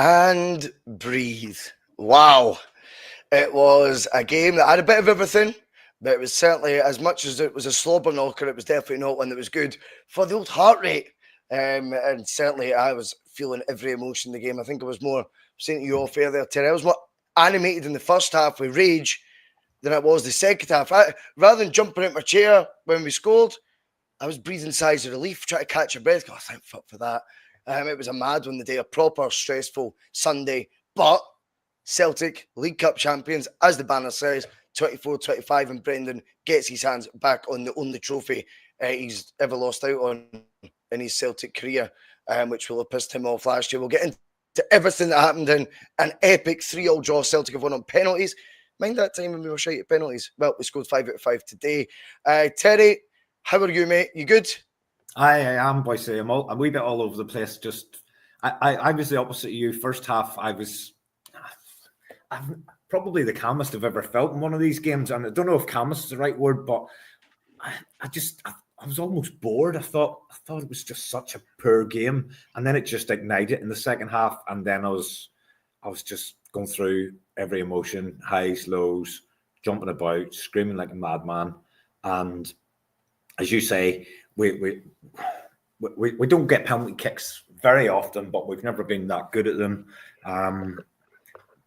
and breathe. Wow. It was a game that had a bit of everything, but it was certainly, as much as it was a slobber knocker, it was definitely not one that was good for the old heart rate. And certainly I was feeling every emotion in the game. I think I was more, saying to you off air there, Terry, I was more animated in the first half with rage than I was the second half. Rather than jumping out my chair when we scored, I was breathing sighs of relief, trying to catch a breath. Oh, thank fuck for that. It was a mad one the day, a proper stressful Sunday. But Celtic, League Cup champions, as the banner says, 24-25, and Brendan gets his hands back on the only trophy he's ever lost out on in his Celtic career, which will have pissed him off last year. We'll get into everything that happened in an epic 3-3 draw. Celtic have won on penalties. Mind that time when we were shite at penalties? Well, we scored 5 out of 5 today. Terry, how are you, mate? You good? I am, Bhoycie. I'm a wee bit all over the place. I was the opposite of you. First half, I'm probably the calmest I've ever felt in one of these games. And I don't know if calmest is the right word, but I was almost bored. I thought it was just such a poor game. And then it just ignited in the second half. And then I was just going through every emotion, highs, lows, jumping about, screaming like a madman. And as you say, we don't get penalty kicks very often, but we've never been that good at them.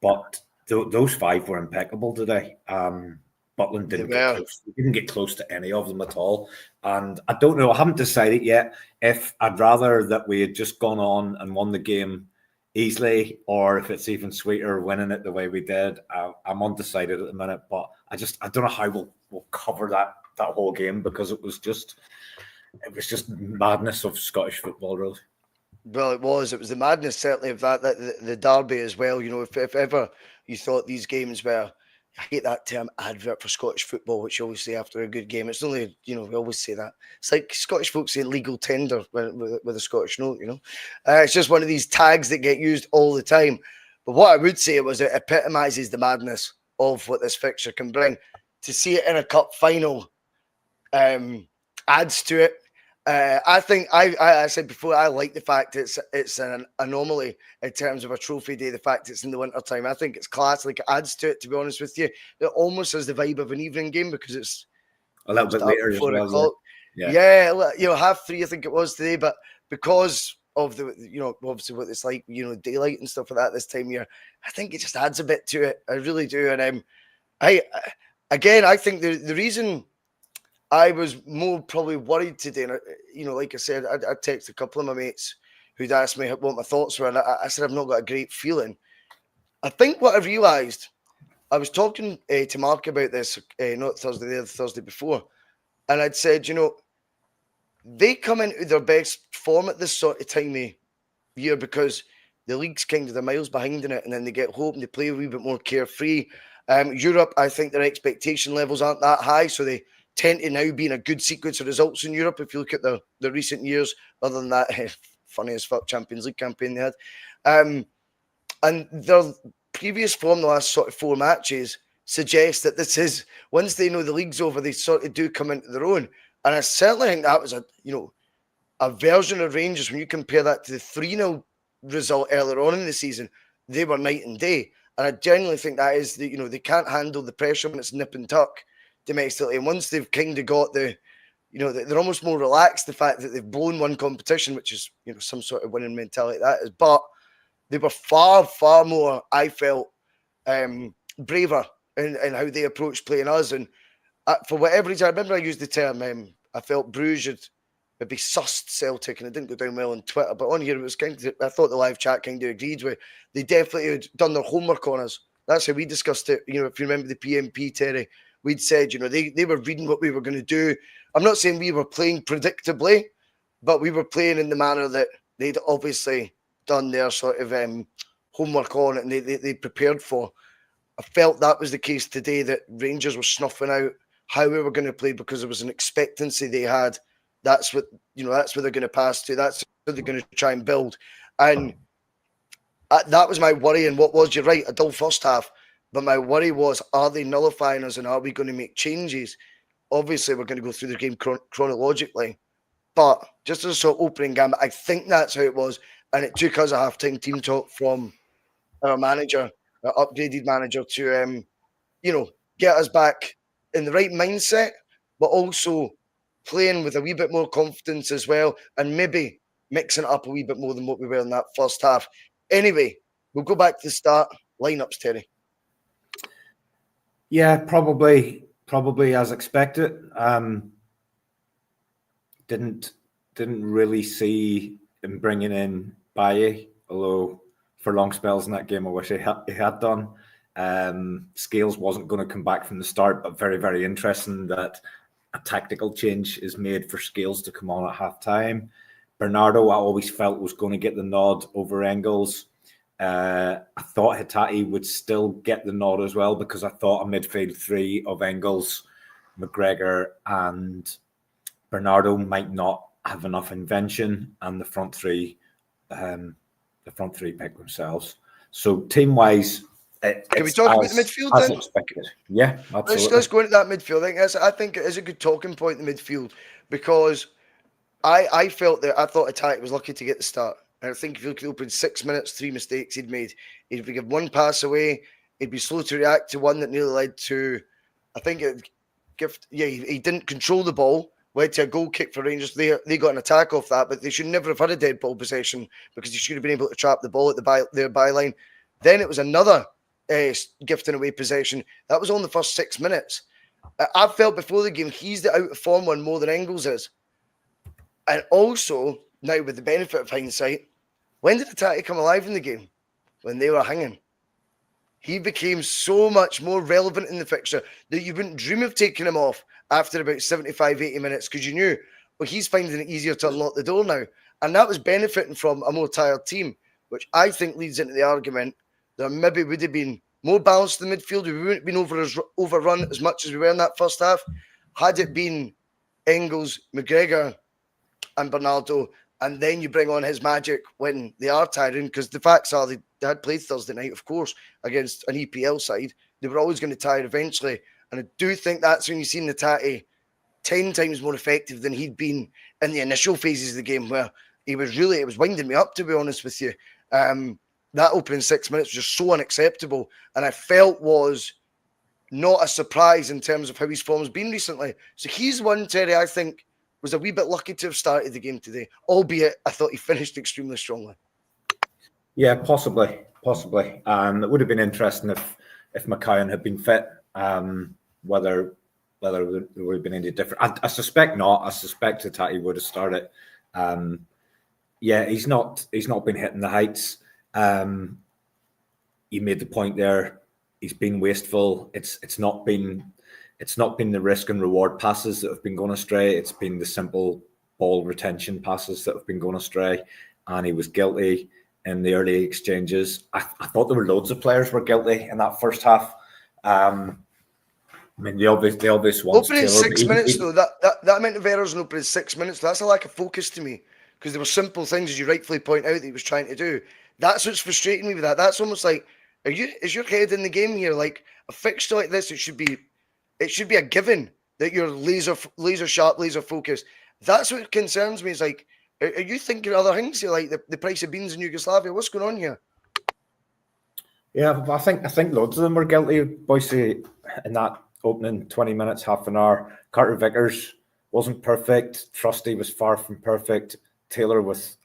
But those 5 were impeccable today. Butland didn't get close to any of them at all. And I don't know, I haven't decided yet if I'd rather that we had just gone on and won the game easily, or if it's even sweeter winning it the way we did. I'm undecided at the minute, but I don't know how we'll cover that whole game, because it was just madness of Scottish football, really. Well, it was the madness, certainly, of that the derby as well. You know, if ever you thought these games were, I hate that term, advert for Scottish football, which you always say after a good game. It's only, you know, we always say that. It's like Scottish folks saying legal tender with a Scottish note, you know. It's just one of these tags that get used all the time. But what I would say was it epitomises the madness of what this fixture can bring. To see it in a cup final adds to it. I think I said before, I like the fact it's an anomaly in terms of a trophy day. The fact it's in the winter time, I think it's class. Like, it adds to it. To be honest with you, it almost has the vibe of an evening game because it's a little bit later as well. Yeah, you know, 3:30 I think it was today, but because of the, you know, obviously what it's like, you know, daylight and stuff like that this time of year, I think it just adds a bit to it. I really do. And I think the reason I was more probably worried today, and you know, like I said, I texted a couple of my mates who'd asked me what my thoughts were, and I said I've not got a great feeling. I think what I realised, I was talking to Mark about this, not Thursday, the Thursday before, and I'd said, you know, they come into their best form at this sort of time of year because the league's kind of the miles behind in it, and then they get home and they play a wee bit more carefree. Europe, I think their expectation levels aren't that high, so they tend to now be in a good sequence of results in Europe. If you look at the recent years, other than that funny as fuck Champions League campaign they had, and their previous form, the last sort of 4 matches, suggests that this is, once they know the league's over, they sort of do come into their own. And I certainly think that was a version of Rangers. When you compare that to the 3-0 result earlier on in the season, they were night and day. And I genuinely think that is the, you know, they can't handle the pressure when it's nip and tuck domestically. And once they've kind of got the, you know, they're almost more relaxed, the fact that they've blown one competition, which is, you know, some sort of winning mentality that is. But they were far, far more, I felt, braver in how they approached playing us. And for whatever reason, I remember I used the term, I felt Bruges had maybe sussed Celtic, and it didn't go down well on Twitter. But on here, it was kind of, I thought the live chat kind of agreed with, they definitely had done their homework on us. That's how we discussed it. You know, if you remember the P.M.P, Terry, we'd said, you know, they were reading what we were going to do. I'm not saying we were playing predictably, but we were playing in the manner that they'd obviously done their sort of homework on it, and they prepared for. I felt that was the case today, that Rangers were snuffing out how we were going to play because there was an expectancy they had. That's what, you know, that's where they're going to pass to. That's what they're going to try and build. And that was my worry. And what was, you're right, a dull first half. But my worry was, are they nullifying us, and are we going to make changes? Obviously, we're going to go through the game chronologically. But just as a sort of opening game, I think that's how it was. And it took us a half-time team talk from our manager, our upgraded manager, to get us back in the right mindset, but also playing with a wee bit more confidence as well, and maybe mixing it up a wee bit more than what we were in that first half. Anyway, we'll go back to the start. Lineups, Terry. Yeah, probably as expected. Didn't really see him bringing in Bhoycie, although for long spells in that game I wish he had done. Scales wasn't going to come back from the start, but very, very interesting that a tactical change is made for Scales to come on at half time. Bernardo, I always felt, was going to get the nod over Engels. I thought Hatate would still get the nod as well, because I thought a midfield three of Engels, McGregor and Bernardo might not have enough invention, and the front three pick themselves. So team-wise, can we talk about the midfield as then? Expected. Yeah, absolutely. Let's go into that midfield. I think it is a good talking point in the midfield, because I felt that I thought Hatate was lucky to get the start. And I think if you look at the opening 6 minutes, 3 mistakes he'd made. He'd give one pass away, he'd be slow to react to one that nearly led to, I think he didn't control the ball, led to a goal kick for Rangers. They got an attack off that, but they should never have had a dead ball possession, because they should have been able to trap the ball at their byline. Then it was another gifting away possession. That was on the first 6 minutes. I felt before the game he's the out of form one more than Engels is. And also, now with the benefit of hindsight, when did Hatate come alive in the game? When they were hanging. He became so much more relevant in the fixture that you wouldn't dream of taking him off after about 75, 80 minutes, because you knew, well, he's finding it easier to unlock the door now. And that was benefiting from a more tired team, which I think leads into the argument that maybe would have been more balanced in the midfield. We wouldn't have been overrun as much as we were in that first half. Had it been Engels, McGregor and Bernardo, and then you bring on his magic when they are tiring, because the facts are they had played Thursday night, of course, against an EPL side. They were always going to tire eventually. And I do think that's when you've seen Hatate 10 times more effective than he'd been in the initial phases of the game, where it was winding me up, to be honest with you. That opening 6 minutes was just so unacceptable, and I felt was not a surprise in terms of how his form's been recently. So he's one, Terry, I think was a wee bit lucky to have started the game today, albeit I thought he finished extremely strongly. Yeah, possibly. It would have been interesting if McCowan had been fit, whether there would have been any different. I suspect not. I suspect Hatate would have started. He's not been hitting the heights. You made the point there. He's been wasteful. It's not been the risk and reward passes that have been going astray. It's been the simple ball retention passes that have been going astray. And he was guilty in the early exchanges. I thought there were loads of players were guilty in that first half. I mean, the obvious ones. Opening 6 minutes, though, that amount of errors in opening 6 minutes, that's a lack of focus to me, because there were simple things, as you rightfully point out, that he was trying to do. That's what's frustrating me with that. That's almost like, is your head in the game here? Like a fixture like this, it should be a given that you're laser sharp, laser focused. That's what concerns me. Is like, are you thinking other things here, like the price of beans in Yugoslavia? What's going on here? Yeah, I think loads of them were guilty, Bhoycie, in that opening 20 minutes, half an hour. Carter Vickers wasn't perfect. Trusty was far from perfect. Taylor was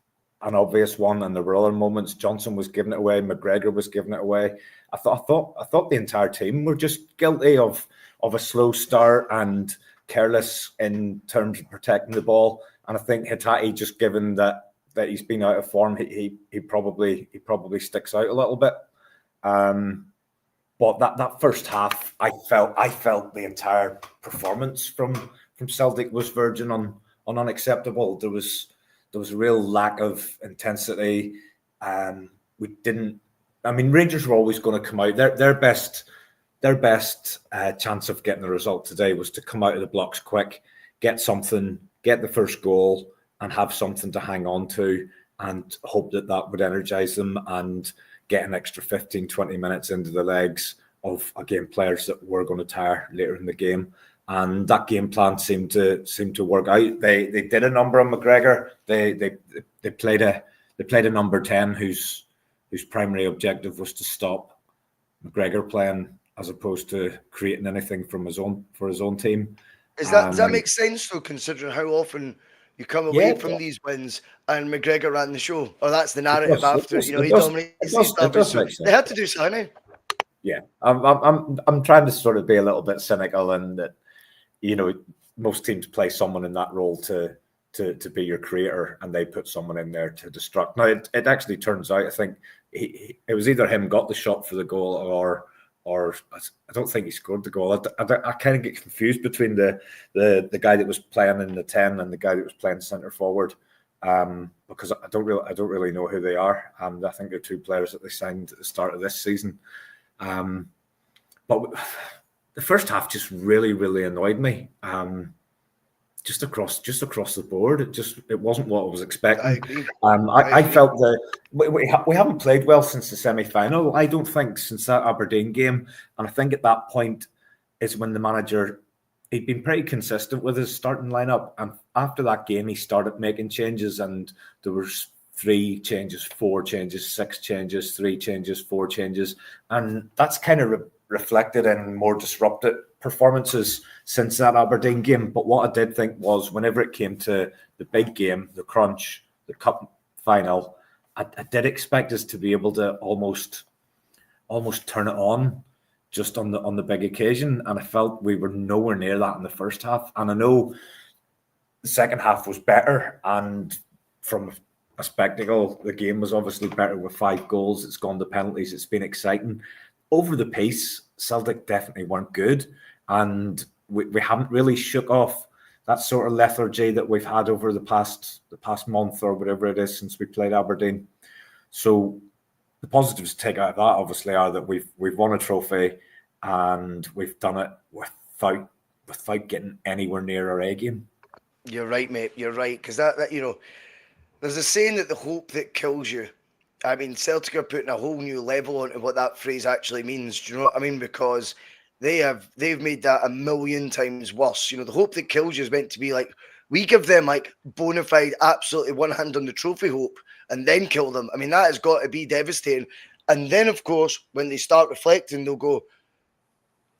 an obvious one, and there were other moments. Johnson was giving it away. McGregor was giving it away. I thought the entire team were just guilty of a slow start and careless in terms of protecting the ball. And I think Hatate, just given that he's been out of form, he probably sticks out a little bit. But that first half, I felt the entire performance from Celtic was verging on unacceptable. There was a real lack of intensity. We didn't. I mean, Rangers were always going to come out. Their best chance of getting the result today was to come out of the blocks quick, get something, get the first goal, and have something to hang on to, and hope that would energise them and get an extra 15, 20 minutes into the legs of, again, players that were going to tire later in the game. And that game plan seemed to work out. They did a number on McGregor. They played a number 10 who's whose primary objective was to stop McGregor playing as opposed to creating anything for his own team. Does that make sense though, considering how often you come away from these wins and McGregor ran the show, or that's the narrative after? You know, he dominates these derbies, so they had to do something. Yeah, I'm trying to sort of be a little bit cynical, and that, you know, most teams play someone in that role to be your creator, and they put someone in there to destruct. Now it actually turns out, I think it was either him got the shot for the goal, or I don't think he scored the goal. I kind of get confused between the guy that was playing in the 10 and the guy that was playing centre forward, because I don't really know who they are, and I think they're two players that they signed at the start of this season. But the first half just really annoyed me. Just across the board, it wasn't what I was expecting. I agree. I felt that we haven't played well since the semi-final. I don't think since that Aberdeen game, and I think at that point is when the manager, he'd been pretty consistent with his starting lineup, and after that game he started making changes, and there was 3 changes, 4 changes, 6 changes, 3 changes, 4 changes, and that's kind of reflected in more disrupted performances since that Aberdeen game. But what I did think was, whenever it came to the big game, the crunch, the cup final, I did expect us to be able to almost turn it on just on the big occasion, and I felt we were nowhere near that in the first half. And I know the second half was better, and from a spectacle, the game was obviously better with 5 goals. It's gone to penalties. It's been exciting. Over the pace, Celtic definitely weren't good, and we haven't really shook off that sort of lethargy that we've had over the past month or whatever it is since we played Aberdeen. So the positives to take out of that obviously are that we've won a trophy, and we've done it without getting anywhere near our A game. You're right, mate. You're right, because that you know, there's a saying that the hope that kills you. I mean, Celtic are putting a whole new level onto what that phrase actually means. Do you know what I mean? Because they've made that a million times worse. You know, the hope that kills you is meant to be like, we give them like bona fide, absolutely one hand on the trophy hope, and then kill them. I mean, that has got to be devastating. And then, of course, when they start reflecting, they'll go,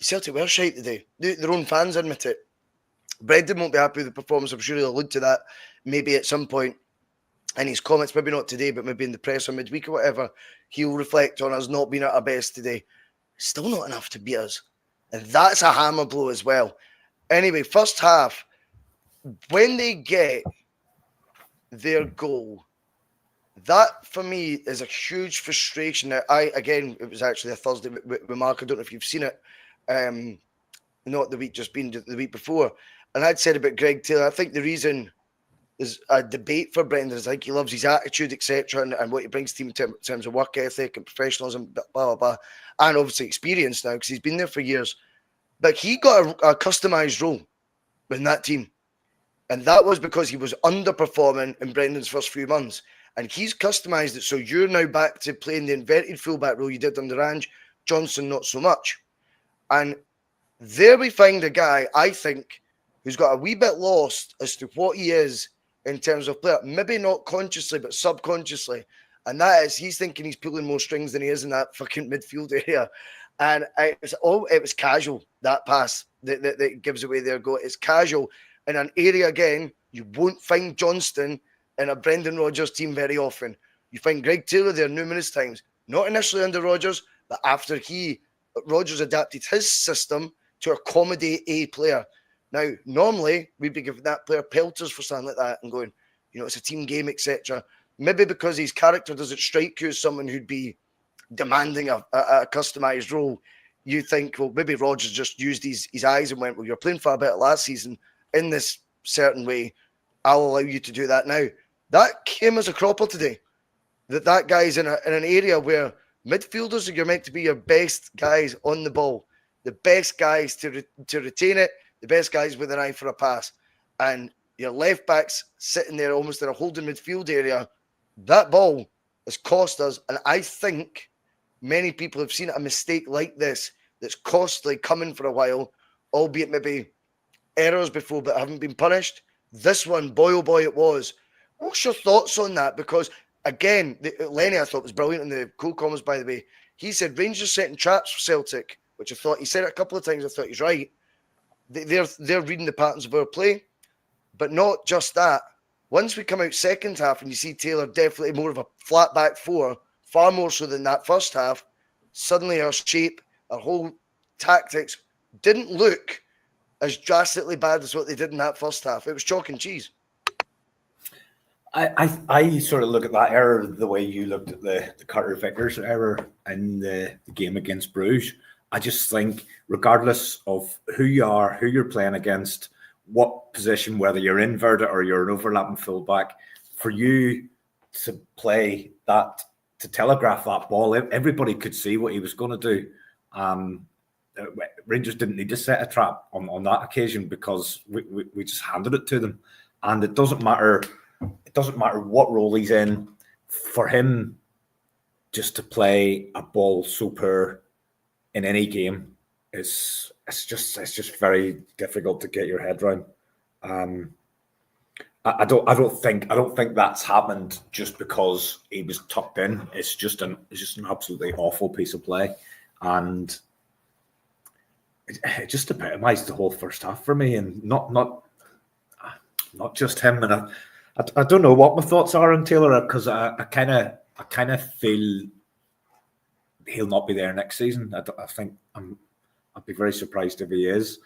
Celtic were shite today. Their own fans admit it. Brendan won't be happy with the performance. I'm sure he'll allude to that maybe at some point in his comments, maybe not today, but maybe in the press or midweek or whatever. He'll reflect on us not being at our best today. Still not enough to beat us. And that's a hammer blow as well. Anyway, first half, when they get their goal, that for me is a huge frustration. Now, it was actually a Thursday with Mark. I don't know if you've seen it. Not the week just been, the week before. And I'd said about Greg Taylor, I think the reason there's a debate for Brendan is like he loves his attitude, etc., and what he brings to team in terms of work ethic and professionalism, blah, blah, blah, and obviously experience now because he's been there for years. But he got a customised role in that team. And that was because he was underperforming in Brendan's first few months. And he's customised it. So you're now back to playing the inverted fullback role you did under Ange. Johnson, not so much. And there we find a guy, I think, who's got a wee bit lost as to what he is in terms of player. Maybe not consciously, but subconsciously. And that is, he's thinking he's pulling more strings than he is in that fucking midfield area. And it was casual, that pass that gives away their goal. It's casual. In an area, again, you won't find Johnston in a Brendan Rodgers team very often. You find Greg Taylor there numerous times. Not initially under Rodgers, but after Rodgers adapted his system to accommodate a player. Now, normally, we'd be giving that player pelters for something like that and going, you know, it's a team game, etc. Maybe because his character doesn't strike you as someone who'd be demanding a customised role. You think, well, maybe Rodgers just used his eyes and went, well, you're playing far better last season in this certain way. I'll allow you to do that now. That came as a cropper today. That guy's in an area where midfielders are meant to be your best guys on the ball, the best guys to retain it, the best guys with an eye for a pass. And your left backs sitting there almost in a holding midfield area. That ball has cost us. And I think many people have seen a mistake like this that's costly coming for a while, albeit maybe errors before but haven't been punished. This one, boy, oh boy, it was. What's your thoughts on that? Because again, Lenny I thought was brilliant in the cool comments, by the way. He said Rangers setting traps for Celtic, which I thought, he said it a couple of times, I thought he's right. They're reading the patterns of our play, but not just that. Once we come out second half and you see Taylor definitely more of a flat back four, far more so than that first half, suddenly our shape, our whole tactics didn't look as drastically bad as what they did in that first half. It was chalk and cheese. I sort of look at that error the way you looked at the Carter Vickers error in the game against Bruges. I just think, regardless of who you are, who you're playing against, what position, whether you're inverted or you're an overlapping fullback, for you to play that, to telegraph that ball, everybody could see what he was going to do. Rangers didn't need to set a trap on that occasion because we just handed it to them, and it doesn't matter. It doesn't matter what role he's in. For him, just to play a ball so poor in any game it's just very difficult to get your head around. I don't think that's happened just because he was tucked in. It's just an absolutely awful piece of play, and it just epitomised the whole first half for me, and not just him. And I don't know what my thoughts are on Taylor, because I kind of feel he'll not be there next season. I think I'd be very surprised if he is.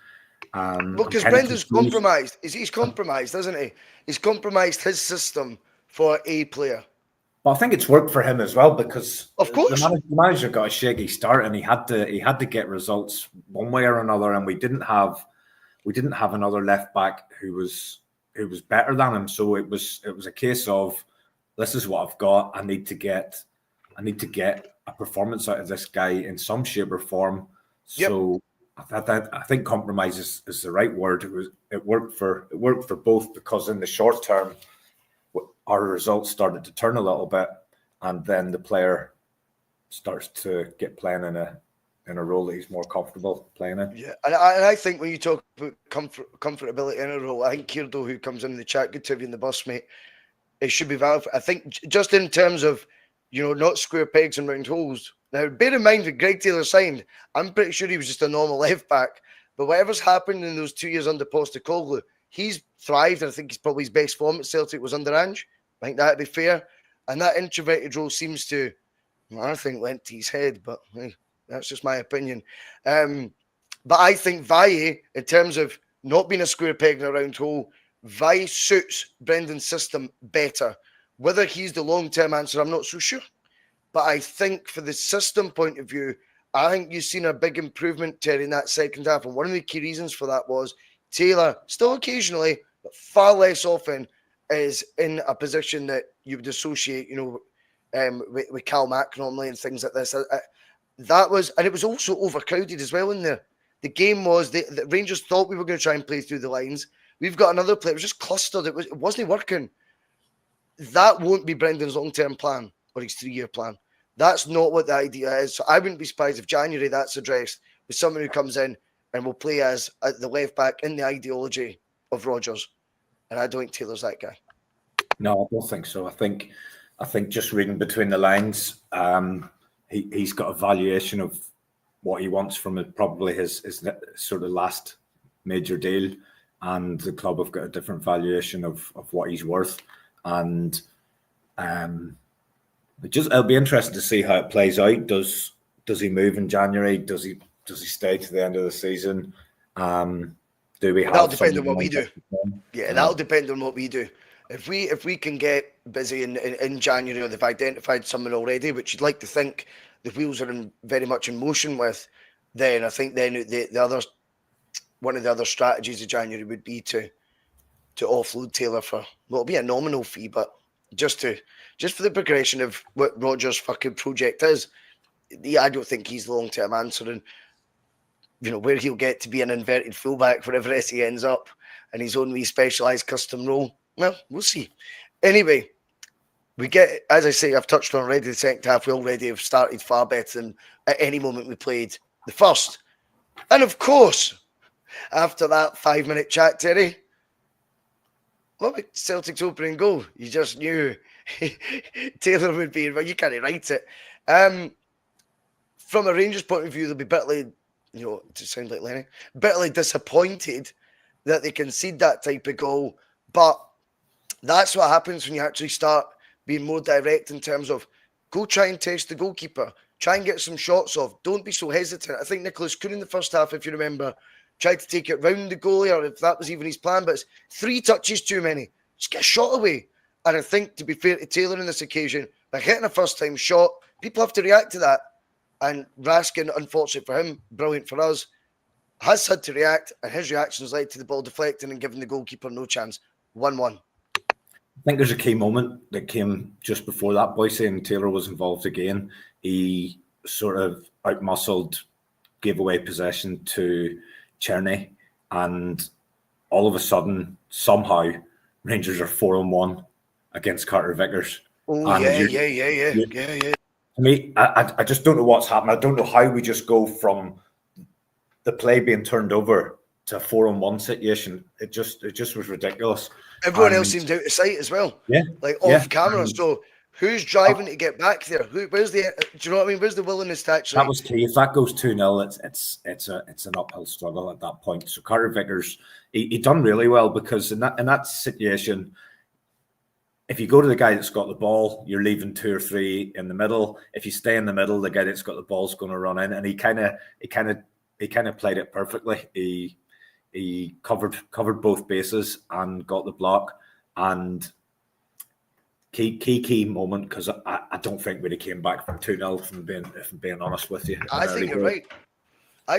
Because Brendan's compromised. He's compromised, isn't he? He's compromised his system for a player. But I think it's worked for him as well, because of course the manager got a shaky start, and he had to get results one way or another, and we didn't have another left back who was better than him. So it was a case of, this is what I've got. I need to get a performance out of this guy in some shape or form. Yep. So I think compromise is the right word. It worked for both, because in the short term our results started to turn a little bit, and then the player starts to get playing in a role that he's more comfortable playing in. Yeah, and I think when you talk about comfortability in a role, I think Kierdo, who comes in the chat, good to have you in the bus, mate, it should be valid. I think just in terms of, not square pegs and round holes. Now, bear in mind, when Greg Taylor signed, I'm pretty sure he was just a normal left back. But whatever's happened in those 2 years under Postecoglou, he's thrived. And I think he's probably his best form at Celtic was under Ange. I think that'd be fair. And that introverted role seems to, I think, went to his head. But hey, that's just my opinion. But I think Bhoycie, in terms of not being a square peg in a round hole, Bhoycie suits Brendan's system better. Whether he's the long-term answer, I'm not so sure. But I think for the system point of view, I think you've seen a big improvement, Terry, in that second half. And one of the key reasons for that was Taylor, still occasionally, but far less often, is in a position that you would associate, with Cal Mack normally and things like this. That was, and it was also overcrowded as well in there. The game was, the Rangers thought we were going to try and play through the lines. We've got another player. It was just clustered. It wasn't working. That won't be Brendan's long-term plan or his 3-year plan. That's not what the idea is. So I wouldn't be surprised if January that's addressed with someone who comes in and will play as the left back in the ideology of Rodgers. And I don't think Taylor's that guy. No, I don't think so. I think just reading between the lines, he's got a valuation of what he wants from it, probably his sort of last major deal, and the club have got a different valuation of what he's worth. And it'll be interesting to see how it plays out. Does he move in January? Does he stay to the end of the season? Do we have? That'll depend on what we do. Yeah, that'll depend on what we do. If we can get busy in January, or they've identified someone already, which you'd like to think the wheels are very much in motion with, then I think then one of the other strategies of January would be to offload Taylor for it'll be a nominal fee, but just for the progression of what Rodgers' fucking project is. I don't think he's the long-term answer, and where he'll get to be an inverted fullback wherever else he ends up, and his own wee specialised custom role. Well, we'll see. Anyway, we get, as I say, I've touched on already, the second half, we already have started far better than at any moment we played the first. And of course, after that 5-minute chat, Terry, What about Celtic's opening goal? You just knew Taylor would be, well, you can't write it. From a Rangers point of view, they'll be bitterly, to sound like Lenny, bitterly disappointed that they concede that type of goal. But that's what happens when you actually start being more direct in terms of go try and test the goalkeeper, try and get some shots off. Don't be so hesitant. I think Nicholas Kuhn in the first half, if you remember, tried to take it round the goalie, or if that was even his plan, but it's 3 touches too many. Just get a shot away. And I think, to be fair to Taylor on this occasion, by hitting a first-time shot, people have to react to that. And Raskin, unfortunately for him, brilliant for us, has had to react, and his reactions led to the ball deflecting and giving the goalkeeper no chance. 1-1. I think there's a key moment that came just before that, Bhoycie, and Taylor was involved again. He sort of outmuscled, gave away possession to Czerny, and all of a sudden, somehow, Rangers are 4-1 against Carter Vickers. Oh, and yeah. To me, I just don't know what's happened. I don't know how we just go from the play being turned over to a 4-1 situation. It just was ridiculous. Everyone else seems out of sight as well. Yeah. Off camera. So who's driving to get back there? Where's the? Do you know what I mean? Where's the willingness to actually? That was key. If that goes 2-0, it's an uphill struggle at that point. So Carter Vickers, he done really well, because in that situation, if you go to the guy that's got the ball, you're leaving 2 or 3 in the middle. If you stay in the middle, the guy that's got the ball's going to run in, and he kind of played it perfectly. He covered both bases and got the block. And key moment, because I don't think we'd have came back from 2-0, if I'm being honest with you. I think you're right.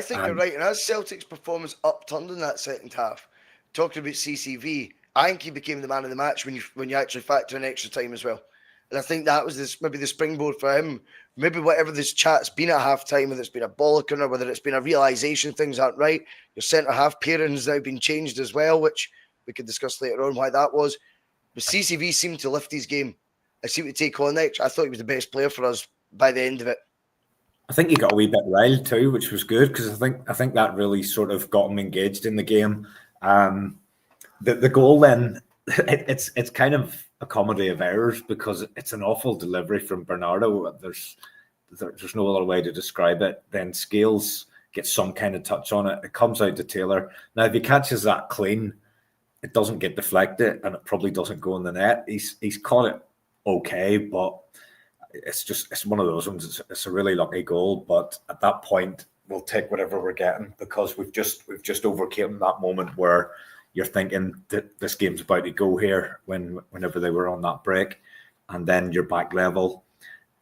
You're right. And as Celtic's performance upturned in that second half, talking about CCV, I think he became the man of the match when you actually factor in extra time as well. And I think that was maybe the springboard for him. Maybe whatever this chat's been at half-time, whether it's been a bollocking or whether it's been a realisation things aren't right, your centre-half pairing has now been changed as well, which we could discuss later on why that was. But CCV seemed to lift his game. I seemed to take on next. I thought he was the best player for us by the end of it. I think he got a wee bit riled too, which was good, because I think that really sort of got him engaged in the game. The goal then, it's kind of a comedy of errors, because it's an awful delivery from Bernardo. There's no other way to describe it. Then Scales gets some kind of touch on it. It comes out to Taylor. Now, if he catches that clean, it doesn't get deflected, and it probably doesn't go in the net. He's caught it okay, but it's one of those ones. It's a really lucky goal, but at that point, we'll take whatever we're getting, because we've just overcame that moment where you're thinking that this game's about to go here whenever they were on that break, and then you're back level,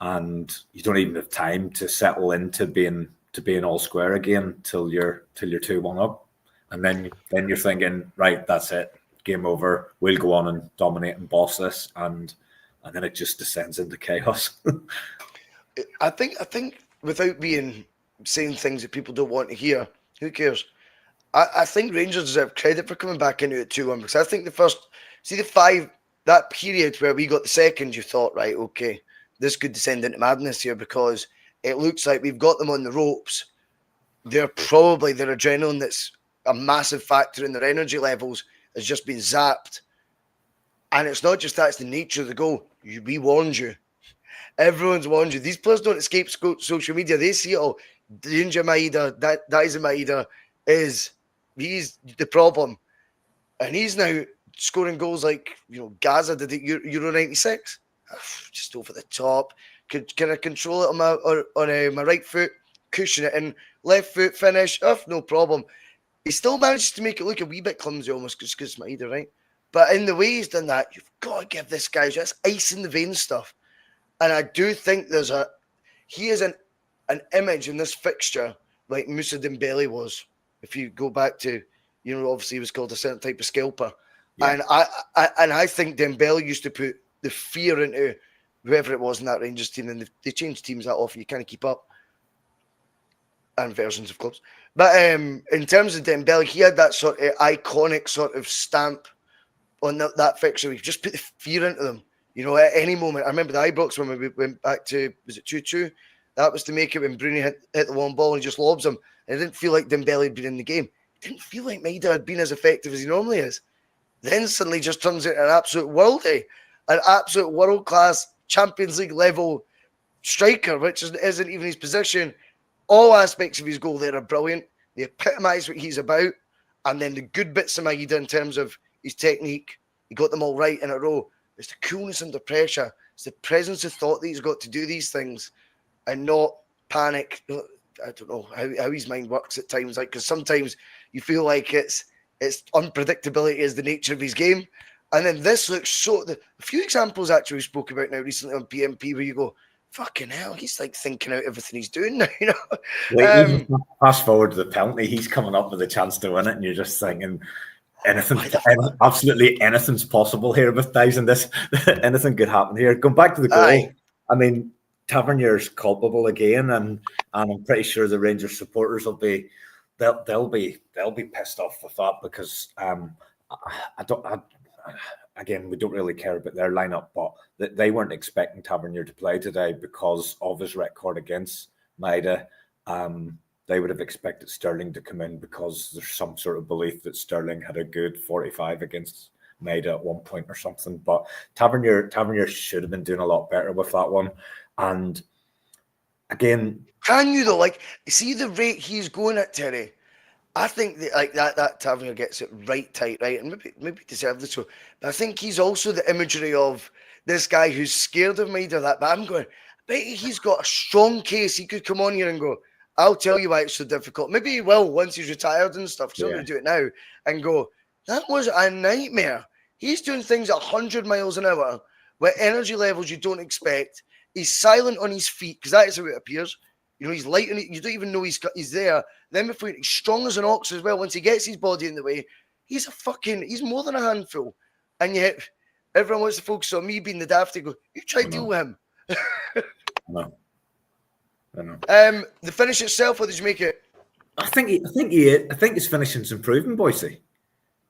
and you don't even have time to settle into being all square again till you're 2-1 up, and then you're thinking, right, that's it, game over. We'll go on and dominate and boss this, and then it just descends into chaos. I think without saying things that people don't want to hear, who cares? I think Rangers deserve credit for coming back into it 2-1, because I think that period where we got the second, you thought, right, okay, this could descend into madness here, because it looks like we've got them on the ropes. They're probably their adrenaline, that's a massive factor in their energy levels, has just been zapped. And it's not just that, it's the nature of the goal. We warned you. Everyone's warned you. These players don't escape social media. They see it all. Danger Maeda, that is Maeda, he's the problem. And he's now scoring goals like, Gaza did at Euro 96. Just over the top. Can I control it on my right foot, cushion it in, left foot finish? No problem. He still manages to make it look a wee bit clumsy almost, because it's Maeda, right? But in the way he's done that, you've got to give this guy just ice in the veins stuff. And I do think he is an image in this fixture like Moussa Dembele was. If you go back to, obviously he was called a certain type of scalper. Yeah. And I think Dembele used to put the fear into whoever it was in that Rangers team, and they changed teams that often. You can't keep up. And versions of clubs. But in terms of Dembele, he had that sort of iconic sort of stamp on that fixture. We just put the fear into them. At any moment. I remember the Ibrox when we went back to, was it 2-2? That was to make it when Bruni hit the long ball and he just lobs him. And it didn't feel like Dembele had been in the game. It didn't feel like Maeda had been as effective as he normally is. then suddenly just turns into an absolute worldie, an absolute world-class Champions League level striker, which isn't even his position. All aspects of his goal there are brilliant. They epitomise what he's about. And then the good bits of Maida in terms of his technique, he got them all right in a row. It's the coolness under pressure. It's the presence of thought that he's got to do these things and not panic. I don't know how his mind works at times. Like, because sometimes you feel like it's unpredictability is the nature of his game. And then this looks so. A few examples actually we spoke about now recently on P.M.P. where you go, fucking hell, he's like thinking out everything he's doing now, you know. Like, fast forward to the penalty, he's coming up with a chance to win it, and you're just thinking, absolutely anything's possible here with Dyson. This anything could happen here. Going back to the goal, Aye. I mean, Tavernier's culpable again, and I'm pretty sure the Rangers supporters will be they'll be pissed off with that because again, we don't really care about their lineup, but they weren't expecting Tavernier to play today because of his record against Maida. They would have expected Sterling to come in because there's some sort of belief that Sterling had a good 45 against Maida at one point or something. But Tavernier should have been doing a lot better with that one. And again, can you though? Like, see the rate he's going at, Terry. I think that like that Tavernier gets it right tight, right, and maybe deservedly so. But I think he's also the imagery of this guy who's scared of Maida. That, but I'm going, I bet he's got a strong case. He could come on here and go, I'll tell you why it's so difficult. Maybe he will once he's retired and stuff. So I'm going to do it now and go, that was a nightmare. He's doing things at 100 miles an hour with energy levels you don't expect. He's silent on his feet because that is how it appears. You know, he's light on it. You don't even know he's there. Then before he's strong as an ox as well. Once he gets his body in the way, he's more than a handful. And yet everyone wants to focus on me being the daft to go, you try to deal with him. I know. The finish itself, what did you make it? I think his finishing's improving, Bhoycie.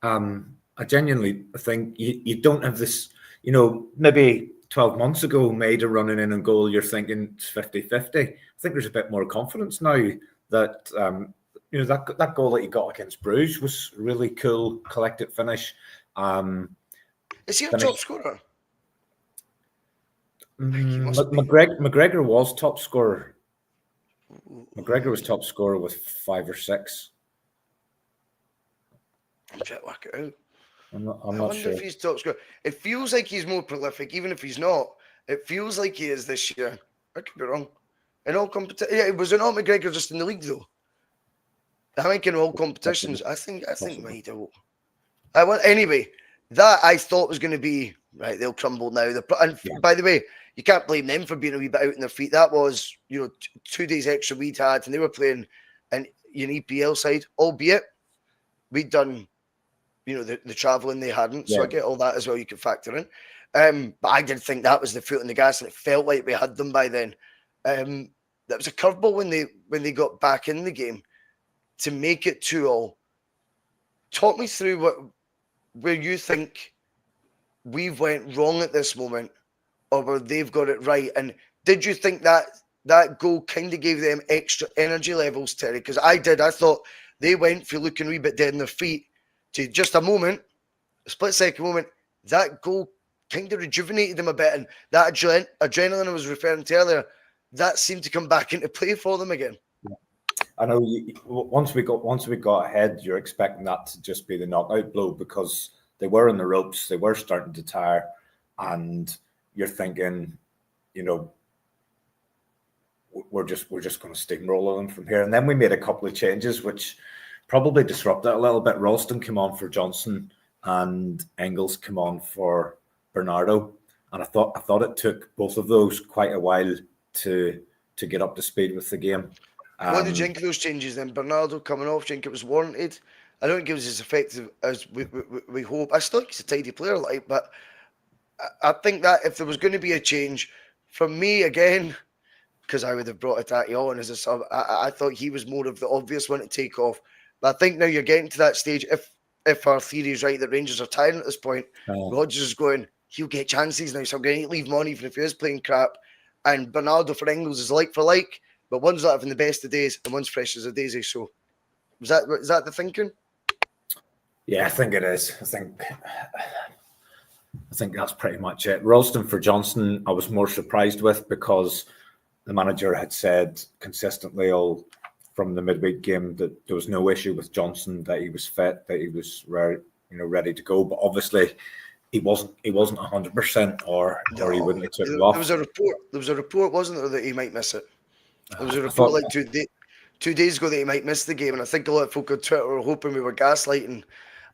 I genuinely think you don't have this, you know, maybe 12 months ago, Maida running in and goal, you're thinking it's 50-50. I think there's a bit more confidence now that, you know, that goal that he got against Bruges was really cool, collected finish. Is he a top scorer? McGregor was top scorer. McGregor was top scorer with 5 or 6. I'm trying to work it out. I'm I not wonder sure if he's top scorer. It feels like he's more prolific, even if he's not. It feels like he is this year. I could be wrong. In all competitions, yeah, was it not McGregor just in the league though? I think in all competitions, I think Maida will. Anyway. That I thought was going to be right. They'll crumble now. By the way, you can't blame them for being a wee bit out on their feet. That was, you know, 2 days extra we'd had, and they were playing an EPL side, albeit we'd done, you know, the travelling they hadn't. So I get all that as well. You can factor in. But I did think that was the foot on the gas, and it felt like we had them by then. That was a curveball when they got back in the game to make it 2-2. Talk me through where you think we've went wrong at this moment, or where they've got it right. And did you think that goal kind of gave them extra energy levels, Terry? Because I did. I thought they went for looking a wee bit dead on their feet to just a moment, a split second moment. That goal kind of rejuvenated them a bit, and that adrenaline I was referring to earlier, that seemed to come back into play for them again. I know once we got ahead, you're expecting that to just be the knockout blow because they were in the ropes, they were starting to tire, and you're thinking, you know, we're just going to steamroll them from here. And then we made a couple of changes which probably disrupted it a little bit. Ralston came on for Johnson and Engels came on for Bernardo, and I thought it took both of those quite a while to get up to speed with the game. What did you think of those changes then? Bernardo coming off, do you think it was warranted? I don't think it was as effective as we hope. I still think he's a tidy player, but I think that if there was going to be a change, for me, again, because I would have brought Atati on as a sub, I thought he was more of the obvious one to take off. But I think now you're getting to that stage, if our theory is right, that Rangers are tiring at this point, Rodgers is going, he'll get chances now, so I'm going to leave him on even if he is playing crap. And Bernardo for Engels is like for like, but one's not having the best of days and one's fresh as a daisy. So is that the thinking? Yeah, I think it is. I think that's pretty much it. Ralston for Johnson, I was more surprised with because the manager had said consistently all from the midweek game that there was no issue with Johnson, that he was fit, that he was ready to go. But obviously, he wasn't 100%, or he No, wouldn't have took him there off. was a report. There was a report, wasn't there, that he might miss it? There was a I report thought, like 2 days ago that he might miss the game, and I think a lot of folk on Twitter were hoping we were gaslighting.